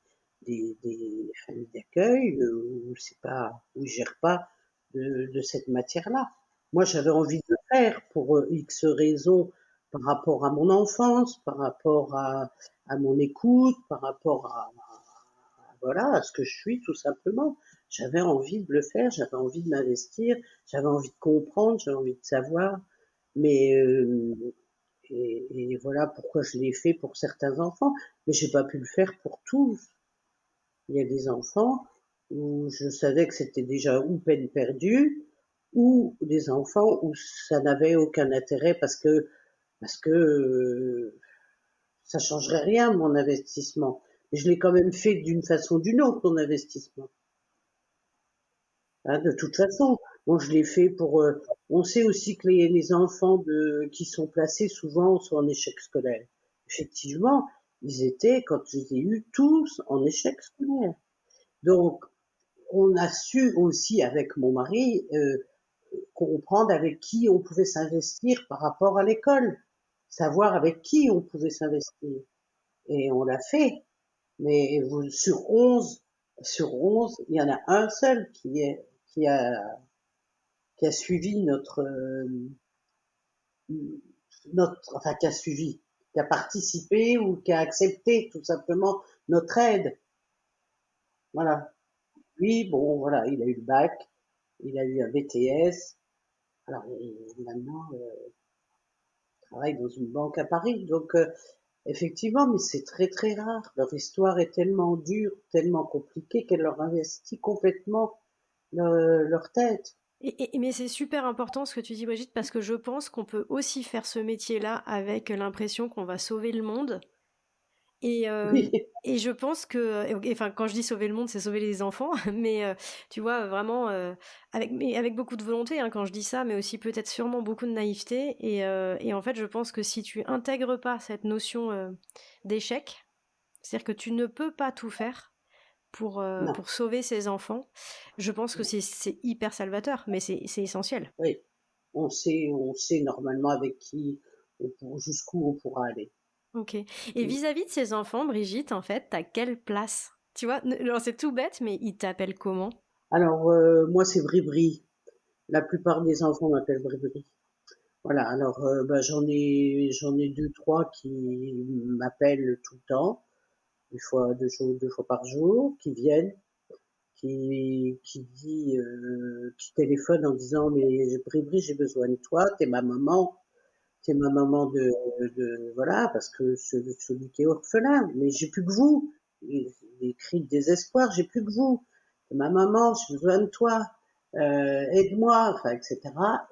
familles d'accueil où c'est pas, où ils gèrent pas de cette matière-là. Moi, j'avais envie de le faire pour X raisons par rapport à mon enfance, par rapport à mon écoute, par rapport voilà, à ce que je suis, tout simplement. J'avais envie de le faire, j'avais envie de m'investir, j'avais envie de comprendre, j'avais envie de savoir. Mais et voilà pourquoi je l'ai fait pour certains enfants, mais j'ai pas pu le faire pour tous. Il y a des enfants où je savais que c'était déjà ou peine perdue, ou des enfants où ça n'avait aucun intérêt parce que ça changerait rien mon investissement. Mais je l'ai quand même fait d'une façon ou d'une autre mon investissement. Hein, de toute façon, bon, je l'ai fait pour. On sait aussi que les enfants qui sont placés souvent sont en échec scolaire. Effectivement, ils étaient, quand je les ai eus, tous en échec scolaire. Donc, on a su aussi avec mon mari comprendre avec qui on pouvait s'investir par rapport à l'école, savoir avec qui on pouvait s'investir. Et on l'a fait. Mais sur 11, il y en a un seul qui a qui a suivi enfin qui a suivi, qui a participé ou qui a accepté tout simplement notre aide. Voilà. Lui, bon, voilà, il a eu le bac, il a eu un BTS. Alors maintenant, il travaille dans une banque à Paris. Donc effectivement, mais c'est très rare. Leur histoire est tellement dure, tellement compliquée qu'elle leur investit complètement leur tête. Mais c'est super important ce que tu dis, Brigitte, parce que je pense qu'on peut aussi faire ce métier-là avec l'impression qu'on va sauver le monde. Et, Oui, et je pense que, enfin, quand je dis sauver le monde, c'est sauver les enfants, mais tu vois, vraiment, avec beaucoup de volonté, hein, quand je dis ça, mais aussi peut-être sûrement beaucoup de naïveté. Et en fait, je pense que si tu intègres pas cette notion d'échec, c'est-à-dire que tu ne peux pas tout faire non, pour sauver ces enfants, je pense que non, c'est hyper salvateur, mais c'est essentiel. oui. On sait normalement avec qui, jusqu'où on pourra aller. Ok. Et vis-à-vis de ces enfants, Brigitte, en fait, t'as quelle place? Tu vois, alors c'est tout bête, mais ils t'appellent comment? Alors, moi, c'est Bribri. La plupart des enfants m'appellent Bribri. Voilà, alors bah, j'en ai deux, trois qui m'appellent tout le temps, deux fois par jour, qui viennent, qui téléphone en disant mais Bribri, j'ai besoin de toi, t'es ma maman voilà, parce que celui qui est orphelin, mais j'ai plus que vous. Des cris de désespoir, j'ai plus que vous. T'es ma maman, j'ai besoin de toi, aide-moi, enfin, etc.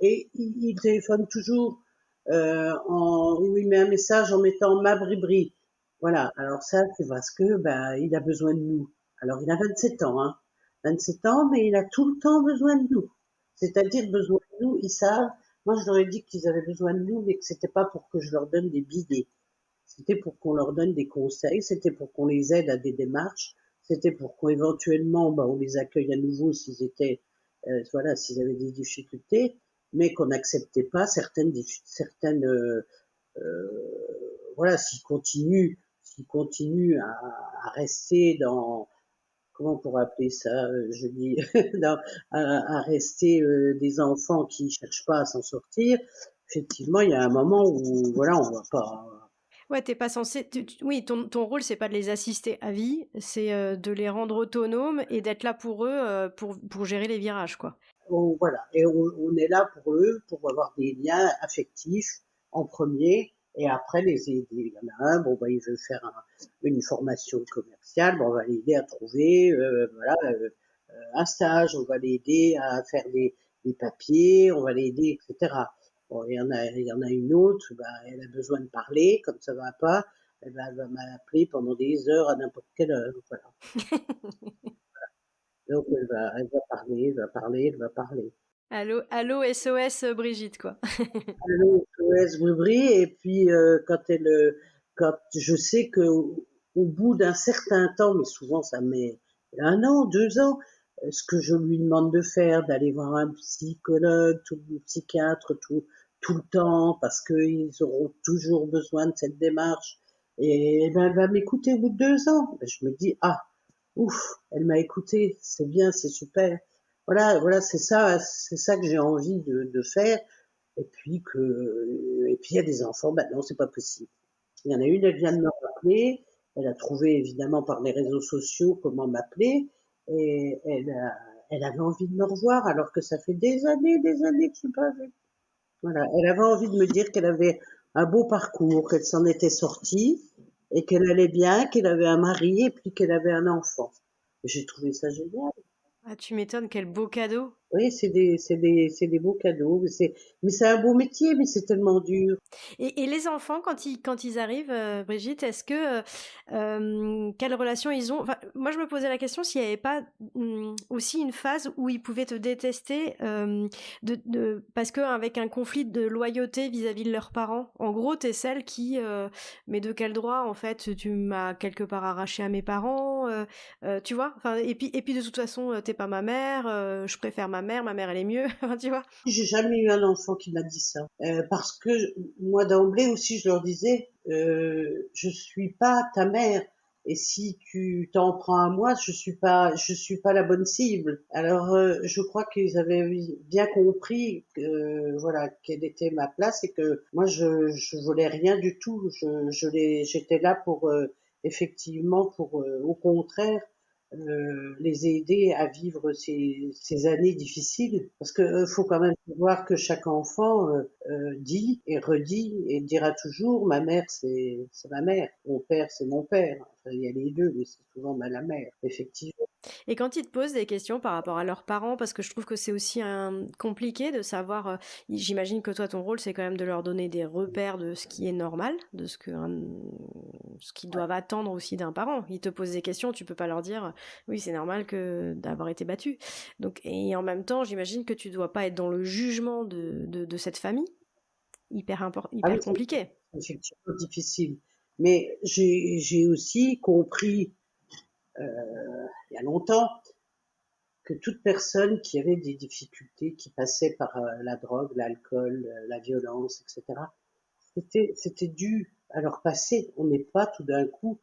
Et il téléphone toujours, ou il met un message en mettant ma bribri. Voilà, alors ça, c'est parce que ben, il a besoin de nous. Alors il a 27 ans, hein. 27 ans, mais il a tout le temps besoin de nous. C'est-à-dire besoin de nous, ils savent. Moi, je leur ai dit qu'ils avaient besoin de nous, mais que c'était pas pour que je leur donne des bidets. C'était pour qu'on leur donne des conseils, c'était pour qu'on les aide à des démarches, c'était pour qu'éventuellement, on les accueille à nouveau s'ils étaient, voilà, s'ils avaient des difficultés, mais qu'on n'acceptait pas certaines, voilà, s'ils continuent à rester dans, comment on pourrait appeler ça, je dis, à rester des enfants qui cherchent pas à s'en sortir. Effectivement, il y a un moment où, voilà, on va pas. Ouais, t'es pas censé. Oui, ton rôle, c'est pas de les assister à vie, c'est de les rendre autonomes et d'être là pour eux, pour gérer les virages, quoi. Voilà, et on est là pour eux, pour avoir des liens affectifs en premier, et après les aider. Il y en a un, il veut faire une formation commerciale, on va l'aider à trouver, voilà, un stage, on va l'aider à faire des papiers, on va l'aider, etc. Bon, il y en a une autre, elle a besoin de parler, comme ça va pas, elle va m'appeler pendant des heures à n'importe quelle heure, voilà. Donc elle va parler, elle va parler, elle va parler. Allô, allô, SOS Brigitte, quoi. Allô, SOS Brubry, et puis quand je sais que au bout d'un certain temps, mais souvent ça met 1 an, 2 ans, ce que je lui demande de faire, d'aller voir un psychologue, un psychiatre, tout le temps, parce qu'ils auront toujours besoin de cette démarche, et ben elle va m'écouter au bout de 2 ans. Je me dis, ah, ouf, elle m'a écouté, c'est bien, c'est super. Voilà, c'est ça que j'ai envie de faire. Et puis il y a des enfants, non, c'est pas possible. Il y en a une, elle vient de me rappeler, elle a trouvé évidemment par les réseaux sociaux comment m'appeler, et elle avait envie de me revoir alors que ça fait des années que je suis pas vue. Voilà, elle avait envie de me dire qu'elle avait un beau parcours, qu'elle s'en était sortie, et qu'elle allait bien, qu'elle avait un mari, et puis qu'elle avait un enfant. J'ai trouvé ça génial. Ah, tu m'étonnes, quel beau cadeau. Oui, c'est des beaux cadeaux, mais c'est un beau métier, mais c'est tellement dur. Et les enfants, quand ils arrivent, Brigitte, est-ce que quelle relation ils ont? Enfin, moi, je me posais la question s'il n'y avait pas aussi une phase où ils pouvaient te détester parce que avec un conflit de loyauté vis-à-vis de leurs parents. En gros, t'es celle qui, mais de quel droit en fait tu m'as quelque part arraché à mes parents, tu vois? Enfin, et puis de toute façon, t'es pas ma mère, je préfère ma mère elle est mieux, enfin, tu vois? J'ai jamais eu un enfant qui m'a dit ça. Parce que moi d'emblée aussi je leur disais, je suis pas ta mère, et si tu t'en prends à moi, je suis pas la bonne cible. Alors je crois qu'ils avaient bien compris voilà quelle était ma place, et que moi je voulais rien du tout. J'étais là pour effectivement pour au contraire les aider à vivre ces années difficiles. Parce que faut quand même savoir que chaque enfant dit et redit et dira toujours, ma mère c'est ma mère, mon père c'est mon père. Enfin, il y a les deux, mais c'est souvent la mère, effectivement. Et quand ils te posent des questions par rapport à leurs parents, parce que je trouve que c'est aussi compliqué de savoir, j'imagine que toi ton rôle c'est quand même de leur donner des repères de ce qui est normal, de ce qu'ils doivent attendre aussi d'un parent. Ils te posent des questions, tu peux pas leur dire oui c'est normal que d'avoir été battu. Donc et en même temps j'imagine que tu dois pas être dans le jugement de cette famille, Ah oui, hyper compliqué. c'est effectivement difficile. Mais j'ai aussi compris il y a longtemps que toute personne qui avait des difficultés, qui passait par la drogue, l'alcool, la violence, etc., c'était dû à leur passé. On n'est pas tout d'un coup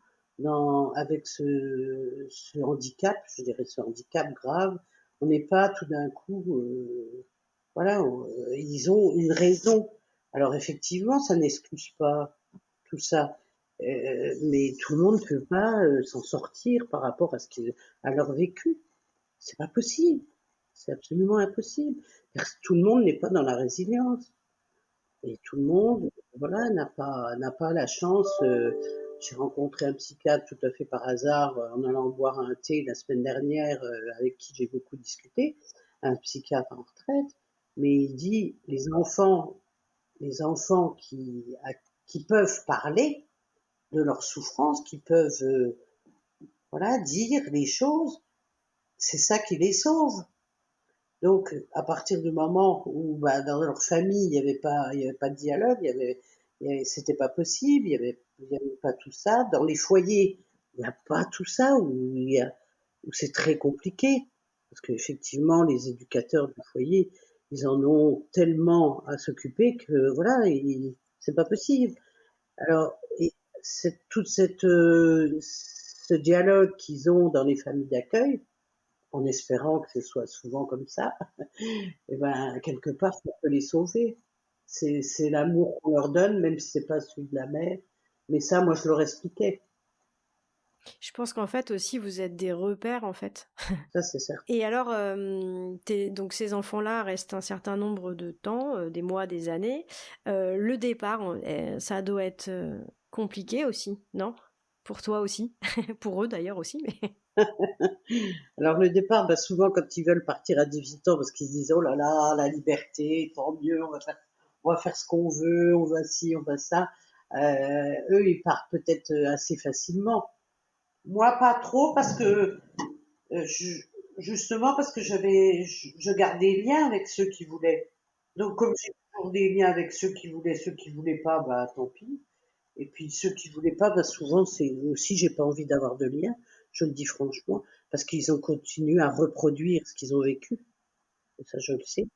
avec ce handicap, je dirais ce handicap grave, on n'est pas tout d'un coup, voilà, ils ont une raison. Alors effectivement, ça n'excuse pas tout ça, mais tout le monde ne peut pas s'en sortir par rapport à leur vécu. C'est pas possible. C'est absolument impossible. Tout le monde n'est pas dans la résilience. Et tout le monde, voilà, n'a pas la chance. J'ai rencontré un psychiatre tout à fait par hasard en allant boire un thé la semaine dernière, avec qui j'ai beaucoup discuté, un psychiatre en retraite, mais il dit les enfants qui peuvent parler de leur souffrance, qui peuvent voilà dire les choses, c'est ça qui les sauve. Donc, à partir du moment où, dans leur famille, il y avait pas de dialogue, c'était pas possible, il y avait pas tout ça. Dans les foyers, il n'y a pas tout ça, où c'est très compliqué. Parce qu'effectivement, les éducateurs du foyer, ils en ont tellement à s'occuper que voilà, c'est pas possible. Alors, et ce dialogue qu'ils ont dans les familles d'accueil, en espérant que ce soit souvent comme ça, et ben quelque part, ça peut les sauver. C'est l'amour qu'on leur donne, même si c'est pas celui de la mère. Mais ça, moi, je leur expliquais. Je pense qu'en fait aussi vous êtes des repères en fait. Ça, c'est certain. Et alors, donc ces enfants-là restent un certain nombre de temps, des mois, des années. Le départ, ça doit être compliqué aussi, non? Pour toi aussi, pour eux d'ailleurs aussi, mais Alors, le départ, bah, souvent, quand ils veulent partir à 18 ans, parce qu'ils se disent, oh là là, la liberté, tant mieux, on va faire ce qu'on veut, on va ci, on va ça. Eux, ils partent peut-être assez facilement. Moi, pas trop, parce que justement parce que je gardais des liens avec ceux qui voulaient. Donc comme j'ai toujours des liens avec ceux qui voulaient pas, bah tant pis. Et puis ceux qui voulaient pas, bah souvent c'est aussi j'ai pas envie d'avoir de lien, je le dis franchement, parce qu'ils ont continué à reproduire ce qu'ils ont vécu. Et ça je le sais.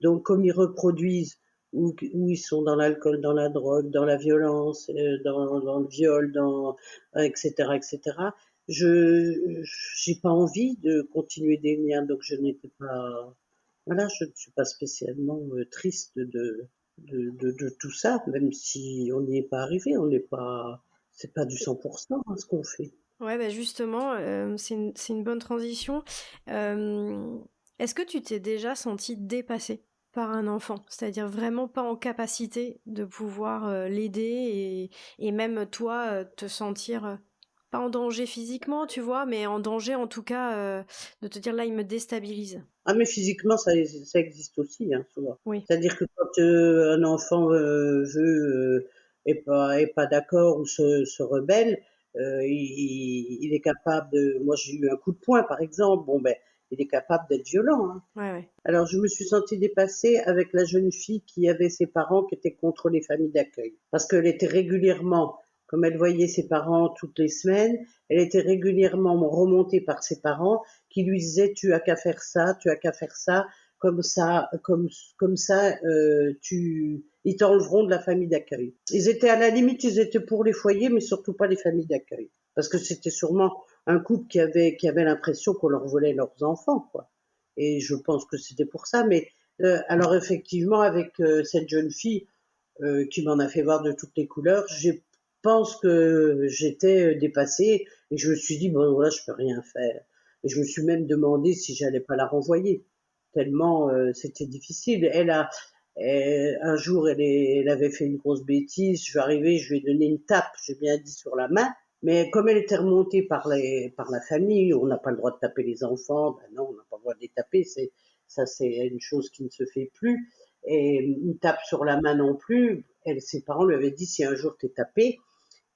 Donc comme ils reproduisent où ils sont dans l'alcool, dans la drogue, dans la violence, dans le viol, etc., etc. Je j'ai pas envie de continuer des liens, donc je n'étais pas, voilà, je ne suis pas spécialement triste de tout ça, même si on n'y est pas arrivé, on n'est pas, c'est pas du 100% ce qu'on fait. ouais, bah justement, c'est une bonne transition. Euh, Est-ce que tu t'es déjà senti dépassé par un enfant? C'est-à-dire vraiment pas en capacité de pouvoir l'aider et même toi te sentir pas en danger physiquement, tu vois, mais en danger en tout cas de te dire là, il me déstabilise. Ah, mais physiquement, ça existe aussi, hein, souvent. Oui. C'est-à-dire que quand un enfant est pas d'accord ou se rebelle, il est capable de. Moi, j'ai eu un coup de poing, par exemple. Bon, ben, il est capable d'être violent, hein. Ouais, ouais. Alors, je me suis sentie dépassée avec la jeune fille qui avait ses parents qui étaient contre les familles d'accueil. Parce qu'elle était régulièrement, comme elle voyait ses parents toutes les semaines, elle était régulièrement remontée par ses parents qui lui disaient tu as qu'à faire ça, tu as qu'à faire ça, comme ça, ils t'enlèveront de la famille d'accueil. Ils étaient à la limite, ils étaient pour les foyers, mais surtout pas les familles d'accueil. Parce que c'était sûrement un couple qui avait l'impression qu'on leur volait leurs enfants, quoi. Et je pense que c'était pour ça. Mais alors effectivement, avec cette jeune fille qui m'en a fait voir de toutes les couleurs, je pense que j'étais dépassée et je me suis dit bon voilà, je peux rien faire. Et je me suis même demandé si j'allais pas la renvoyer tellement c'était difficile. Un jour, elle avait fait une grosse bêtise. Je suis arrivée, je lui ai donné une tape, j'ai bien dit sur la main. Mais comme elle était remontée par la famille, on n'a pas le droit de taper les enfants. Ben non, on n'a pas le droit de les taper. C'est une chose qui ne se fait plus. Et une tape sur la main non plus. Ses parents lui avaient dit si un jour t'es tapé,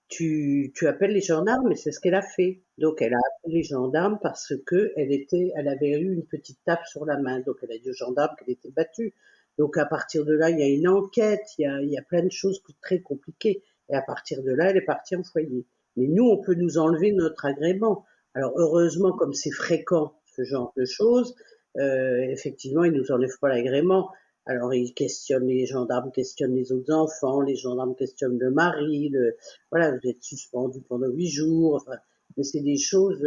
tu appelles les gendarmes, et c'est ce qu'elle a fait. Donc elle a appelé les gendarmes parce que elle avait eu une petite tape sur la main. Donc elle a dit aux gendarmes qu'elle était battue. Donc à partir de là, il y a une enquête, il y a plein de choses très compliquées. Et à partir de là, elle est partie en foyer. Mais nous, on peut nous enlever notre agrément. Alors heureusement, comme c'est fréquent ce genre de choses, effectivement, ils nous enlèvent pas l'agrément. Alors ils questionnent, les gendarmes questionnent les autres enfants, les gendarmes questionnent le mari, voilà, vous êtes suspendu pendant 8 jours. Enfin, mais c'est des choses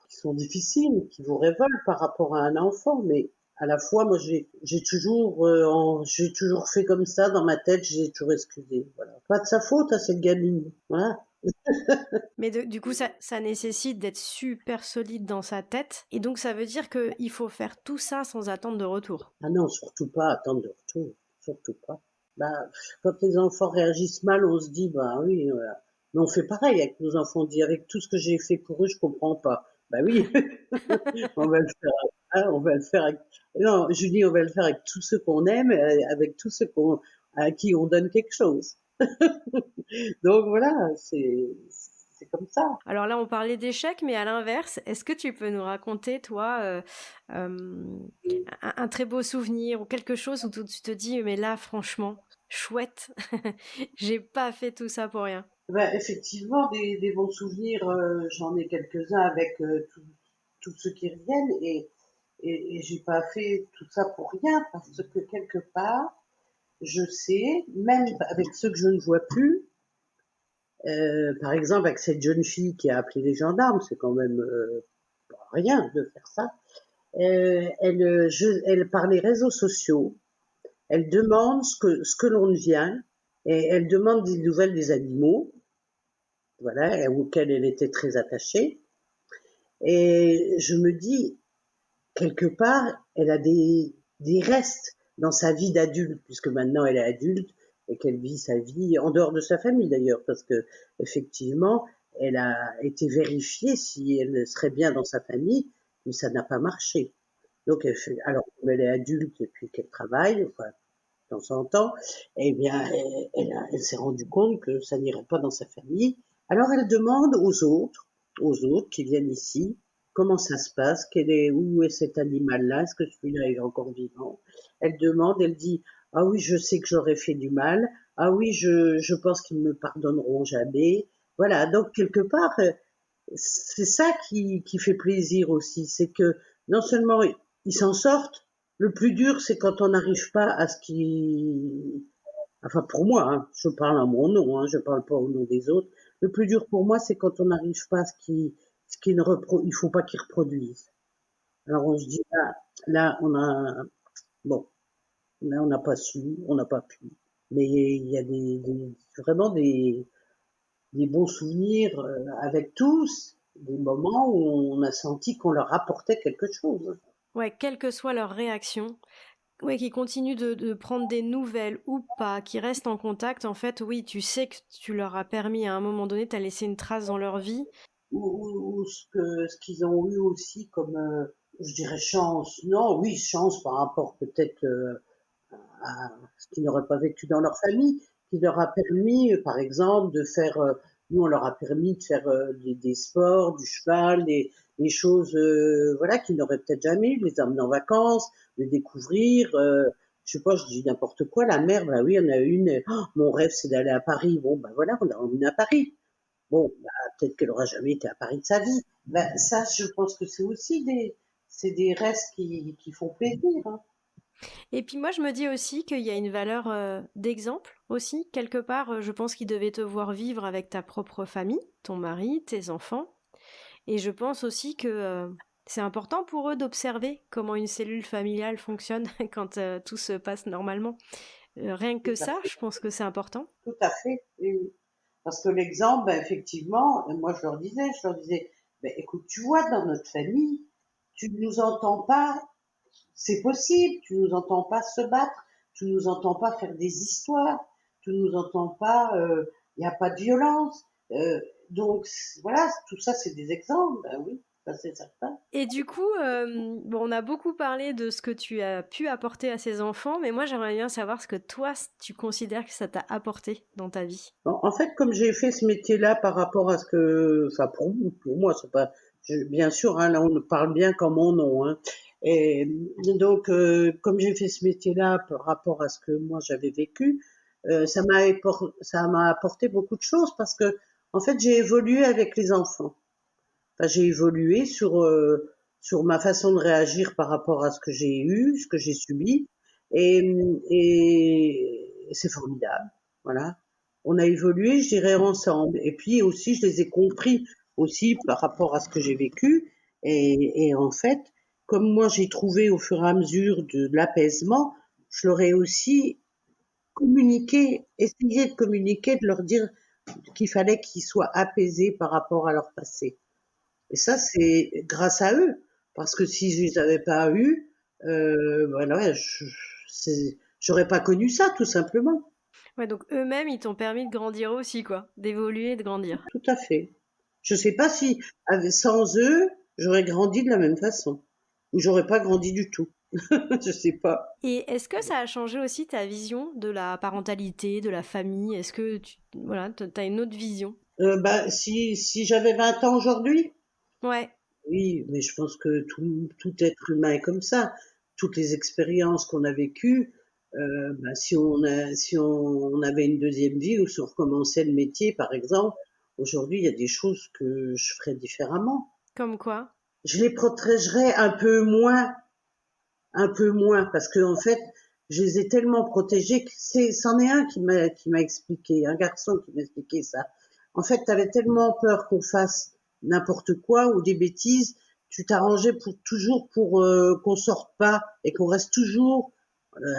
qui sont difficiles, qui vous révoltent par rapport à un enfant. Mais à la fois, moi, j'ai toujours fait comme ça dans ma tête. J'ai toujours excusé. Voilà, pas de sa faute à cette gamine. Voilà. Mais du coup, ça nécessite d'être super solide dans sa tête. Et donc, ça veut dire qu'il faut faire tout ça sans attendre de retour. Ah non, surtout pas attendre de retour, surtout pas. Bah, quand les enfants réagissent mal, on se dit, bah oui, voilà. Mais on fait pareil avec nos enfants, on dit, avec tout ce que j'ai fait pour eux, je comprends pas. Bah oui, on va le faire, hein, on va le faire avec, non, je dis, on va le faire avec tous ceux qu'on aime, avec tous ceux à qui on donne quelque chose. Donc voilà, c'est comme ça. Alors là, on parlait d'échecs, mais à l'inverse, est-ce que tu peux nous raconter, toi, un très beau souvenir ou quelque chose où tu te dis, mais là, franchement, chouette, j'ai pas fait tout ça pour rien. Ben, effectivement, des bons souvenirs, j'en ai quelques-uns avec tous ceux qui reviennent et j'ai pas fait tout ça pour rien parce que quelque part, je sais, même avec ceux que je ne vois plus, par exemple avec cette jeune fille qui a appelé les gendarmes, c'est quand même pas rien de faire ça. Elle par les réseaux sociaux, elle demande ce que l'on devient et elle demande des nouvelles des animaux, voilà, auxquels elle était très attachée. Et je me dis, quelque part, elle a des restes dans sa vie d'adulte, puisque maintenant elle est adulte et qu'elle vit sa vie en dehors de sa famille d'ailleurs, parce que effectivement, elle a été vérifiée si elle serait bien dans sa famille, mais ça n'a pas marché. Donc, alors qu'elle est adulte et puis qu'elle travaille, enfin, de temps en temps, eh bien, elle s'est rendue compte que ça n'irait pas dans sa famille. Alors, elle demande aux autres qui viennent ici, comment ça se passe, où est cet animal-là, est-ce que celui-là est encore vivant? Elle demande, elle dit, ah oui, je sais que j'aurais fait du mal, ah oui, je pense qu'ils me pardonneront jamais. Voilà, donc quelque part, c'est ça qui fait plaisir aussi, c'est que non seulement ils s'en sortent, le plus dur c'est quand on n'arrive pas à ce qui, enfin pour moi, hein, je parle à mon nom, hein, je parle pas au nom des autres. Le plus dur pour moi c'est quand on n'arrive pas à ce qui il faut pas qu'ils reproduisent. Alors on se dit là on a, bon, là on n'a pas su, on n'a pas pu, mais il y a vraiment des bons souvenirs avec tous, des moments où on a senti qu'on leur apportait quelque chose. Ouais, quelle que soit leur réaction, ouais, qui continuent de prendre des nouvelles ou pas, qui restent en contact, en fait, oui, tu sais que tu leur as permis à un moment donné, tu as laissé une trace dans leur vie. Ou ce qu'ils ont eu aussi comme, je dirais chance. Non, oui, chance par rapport peut-être à ce qu'ils n'auraient pas vécu dans leur famille, qui leur a permis, par exemple, de faire, nous on leur a permis de faire des sports, du cheval, des choses, voilà, qu'ils n'auraient peut-être jamais eu, de les emmener en vacances, de découvrir. Je sais pas, je dis n'importe quoi. La mer, bah oui, on a une. Oh, mon rêve, c'est d'aller à Paris. Bon, bah voilà, on l'a emmené à Paris. Bon, bah, peut-être qu'elle aura jamais été à Paris de sa vie. Bah, ça, je pense que c'est des restes qui font plaisir, hein. Et puis moi, je me dis aussi qu'il y a une valeur d'exemple aussi. Quelque part, je pense qu'ils devaient te voir vivre avec ta propre famille, ton mari, tes enfants. Et je pense aussi que c'est important pour eux d'observer comment une cellule familiale fonctionne quand tout se passe normalement. Rien Tout que à ça, fait, je pense que c'est important. tout à fait. Oui, oui. Parce que l'exemple, ben, effectivement, moi je leur disais, ben, écoute, tu vois, dans notre famille, tu ne nous entends pas, c'est possible, tu nous entends pas se battre, tu nous entends pas faire des histoires, tu nous entends pas, il n'y a pas de violence. Donc voilà, tout ça c'est des exemples, ben oui, ça c'est certain. Et du coup, bon, on a beaucoup parlé de ce que tu as pu apporter à ces enfants, mais moi j'aimerais bien savoir ce que toi, tu considères que ça t'a apporté dans ta vie. En fait, comme j'ai fait ce métier-là par rapport à ce que, enfin pour moi, c'est pas, bien sûr, hein, là on parle bien comme mon nom, hein. Et donc, comme j'ai fait ce métier-là par rapport à ce que moi j'avais vécu, ça m'a apporté beaucoup de choses parce que, en fait, j'ai évolué avec les enfants. Enfin, j'ai évolué sur ma façon de réagir par rapport à ce que j'ai eu, ce que j'ai subi, et, et c'est formidable. Voilà. On a évolué, je dirais, ensemble. Et puis aussi, je les ai compris aussi par rapport à ce que j'ai vécu. Et en fait, comme moi j'ai trouvé au fur et à mesure de l'apaisement, je leur ai aussi communiqué, essayé de communiquer, de leur dire qu'il fallait qu'ils soient apaisés par rapport à leur passé. Et ça, c'est grâce à eux. Parce que si je les avais pas eus, voilà, j'aurais pas connu ça, tout simplement. Ouais, donc eux-mêmes, ils t'ont permis de grandir aussi, quoi, d'évoluer, de grandir. Tout à fait. Je sais pas si, sans eux, j'aurais grandi de la même façon. Ou j'aurais pas grandi du tout. Je sais pas. Et est-ce que ça a changé aussi ta vision de la parentalité, de la famille? Est-ce que tu, voilà, t'as une autre vision? Bah, si j'avais 20 ans aujourd'hui, Ouais. oui, mais je pense que tout être humain est comme ça. Toutes les expériences qu'on a vécues, Si on avait une deuxième vie ou si on recommençait le métier, par exemple, aujourd'hui, il y a des choses que je ferais différemment. Comme quoi? Je les protégerais un peu moins, parce que en fait, je les ai tellement protégés que c'en est un qui m'a expliqué, un garçon qui m'a expliqué ça. En fait, tu avais tellement peur qu'on fasse n'importe quoi ou des bêtises, tu t'arrangeais toujours pour qu'on sorte pas et qu'on reste toujours.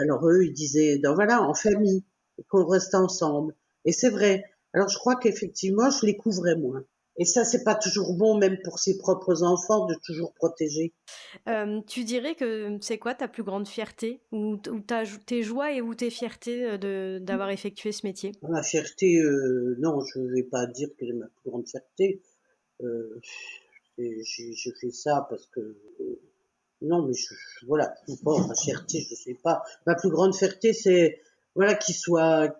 Alors eux, ils disaient, ben voilà, en famille, et qu'on reste ensemble. Et c'est vrai. Alors je crois qu'effectivement, je les couvrais moins. Et ça, c'est pas toujours bon, même pour ses propres enfants, de toujours protéger. Tu dirais que c'est quoi ta plus grande fierté ou tes joies et ou tes fiertés d'avoir effectué ce métier? Ma fierté, non, je vais pas dire que c'est ma plus grande fierté. Euh, j'ai fait ça parce que non, mais voilà, bon, ma fierté, je sais pas. Ma plus grande fierté, c'est voilà qu'ils soient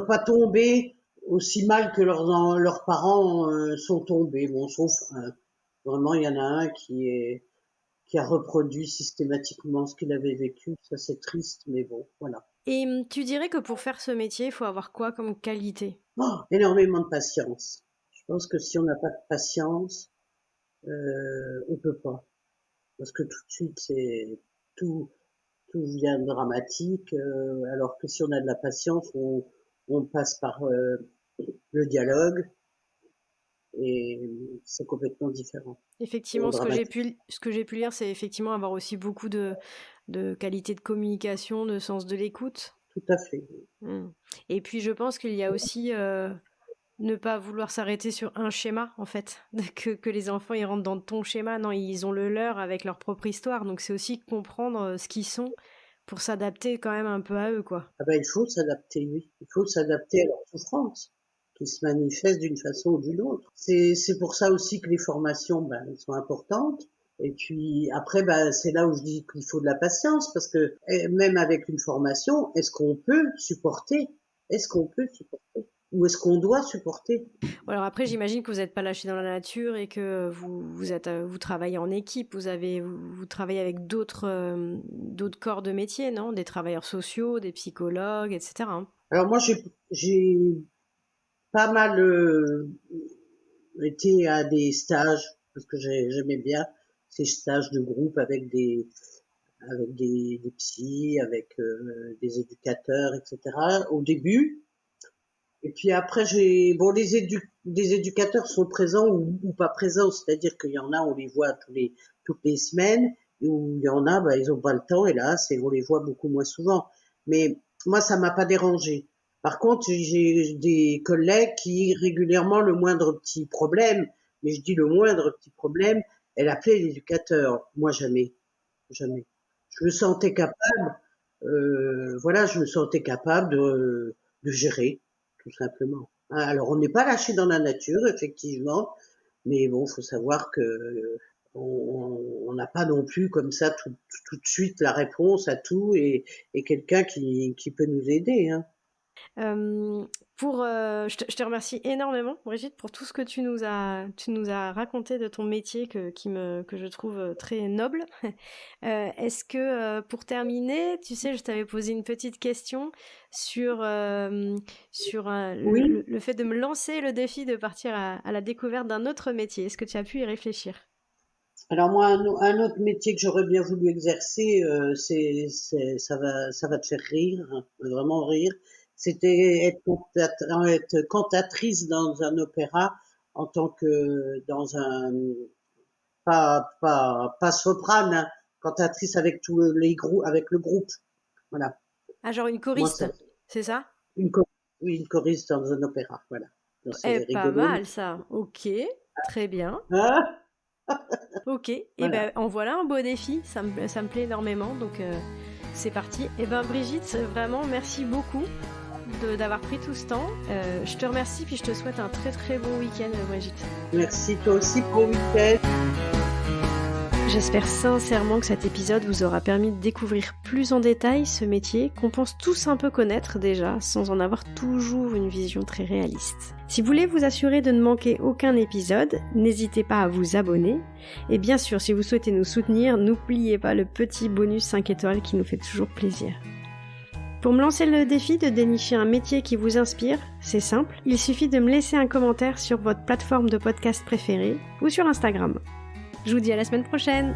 pas tombés aussi mal que leurs parents sont tombés. Bon, sauf vraiment, il y en a un qui a reproduit systématiquement ce qu'il avait vécu. Ça, c'est triste, mais bon, voilà. Et tu dirais que pour faire ce métier, il faut avoir quoi comme qualité? Oh, énormément de patience. Je pense que si on n'a pas de patience, on peut pas. Parce que tout de suite, tout, tout devient dramatique. Alors que si on a de la patience, on passe par le dialogue et c'est complètement différent. Et on Effectivement, dramatise. ce que j'ai pu lire, c'est effectivement avoir aussi beaucoup de qualité de communication, de sens de l'écoute. Tout à fait. Mm. Et puis je pense qu'il y a aussi ne pas vouloir s'arrêter sur un schéma, en fait. Que les enfants, ils rentrent dans ton schéma. Non, ils ont le leur avec leur propre histoire. Donc c'est aussi comprendre ce qu'ils sont pour s'adapter quand même un peu à eux, quoi. Ah ben, il faut s'adapter, oui. Il faut s'adapter à leur souffrance, qui se manifeste d'une façon ou d'une autre. C'est pour ça aussi que les formations, ben, elles sont importantes. Et puis après, ben, c'est là où je dis qu'il faut de la patience, parce que même avec une formation, est-ce qu'on peut supporter? Est-ce qu'on peut supporter? Ou est-ce qu'on doit supporter? Bon, alors après, j'imagine que vous n'êtes pas lâché dans la nature et que vous travaillez en équipe. Vous travaillez avec d'autres corps de métier, non? Des travailleurs sociaux, des psychologues, etc., hein. Alors moi, j'ai pas mal été à des stages, parce que j'aimais bien ces stages de groupe avec des psys, avec des éducateurs, etc. Au début, et puis après bon, des éducateurs sont présents ou pas présents, c'est-à-dire qu'il y en a on les voit toutes les semaines, ou il y en a bah, ils ont pas le temps hélas et on les voit beaucoup moins souvent. Mais moi ça m'a pas dérangé. Par contre j'ai des collègues qui régulièrement le moindre petit problème, mais je dis le moindre petit problème, elle appelait l'éducateur. Moi jamais, jamais. Je me sentais capable, voilà, je me sentais capable de gérer, tout simplement. Alors, on n'est pas lâché dans la nature, effectivement, mais bon, faut savoir que on n'a pas non plus comme ça tout de suite la réponse à tout et quelqu'un qui peut nous aider, hein. Euh, je te remercie énormément, Brigitte, pour tout ce que tu nous as raconté de ton métier que je trouve très noble. Est-ce que, pour terminer, tu sais, je t'avais posé une petite question sur Oui. le fait de me lancer le défi de partir à la découverte d'un autre métier. Est-ce que tu as pu y réfléchir? Alors moi, un autre métier que j'aurais bien voulu exercer, ça va te faire rire, hein, vraiment rire. C'était être cantatrice dans un opéra en tant que dans un pas soprane, hein, cantatrice avec les groupes, avec le groupe. Voilà. Ah, genre une Moi, choriste, ça, c'est ça? une cho- oui, une choriste dans un opéra. Voilà. Donc, Eh, c'est pas rigolo. mal ça. Ok, très bien. Ah, Ok, et voilà. ben en voilà un beau défi, ça me plaît énormément, donc c'est parti. Et ben Brigitte, vraiment merci beaucoup d'avoir pris tout ce temps. Je te remercie, puis je te souhaite un très très bon week-end, Brigitte. Merci toi aussi pour le week-end. J'espère sincèrement que cet épisode vous aura permis de découvrir plus en détail ce métier qu'on pense tous un peu connaître déjà, sans en avoir toujours une vision très réaliste. Si vous voulez vous assurer de ne manquer aucun épisode, n'hésitez pas à vous abonner. Et bien sûr, si vous souhaitez nous soutenir, n'oubliez pas le petit bonus 5 étoiles qui nous fait toujours plaisir. Pour me lancer le défi de dénicher un métier qui vous inspire, c'est simple, il suffit de me laisser un commentaire sur votre plateforme de podcast préférée ou sur Instagram. Je vous dis à la semaine prochaine!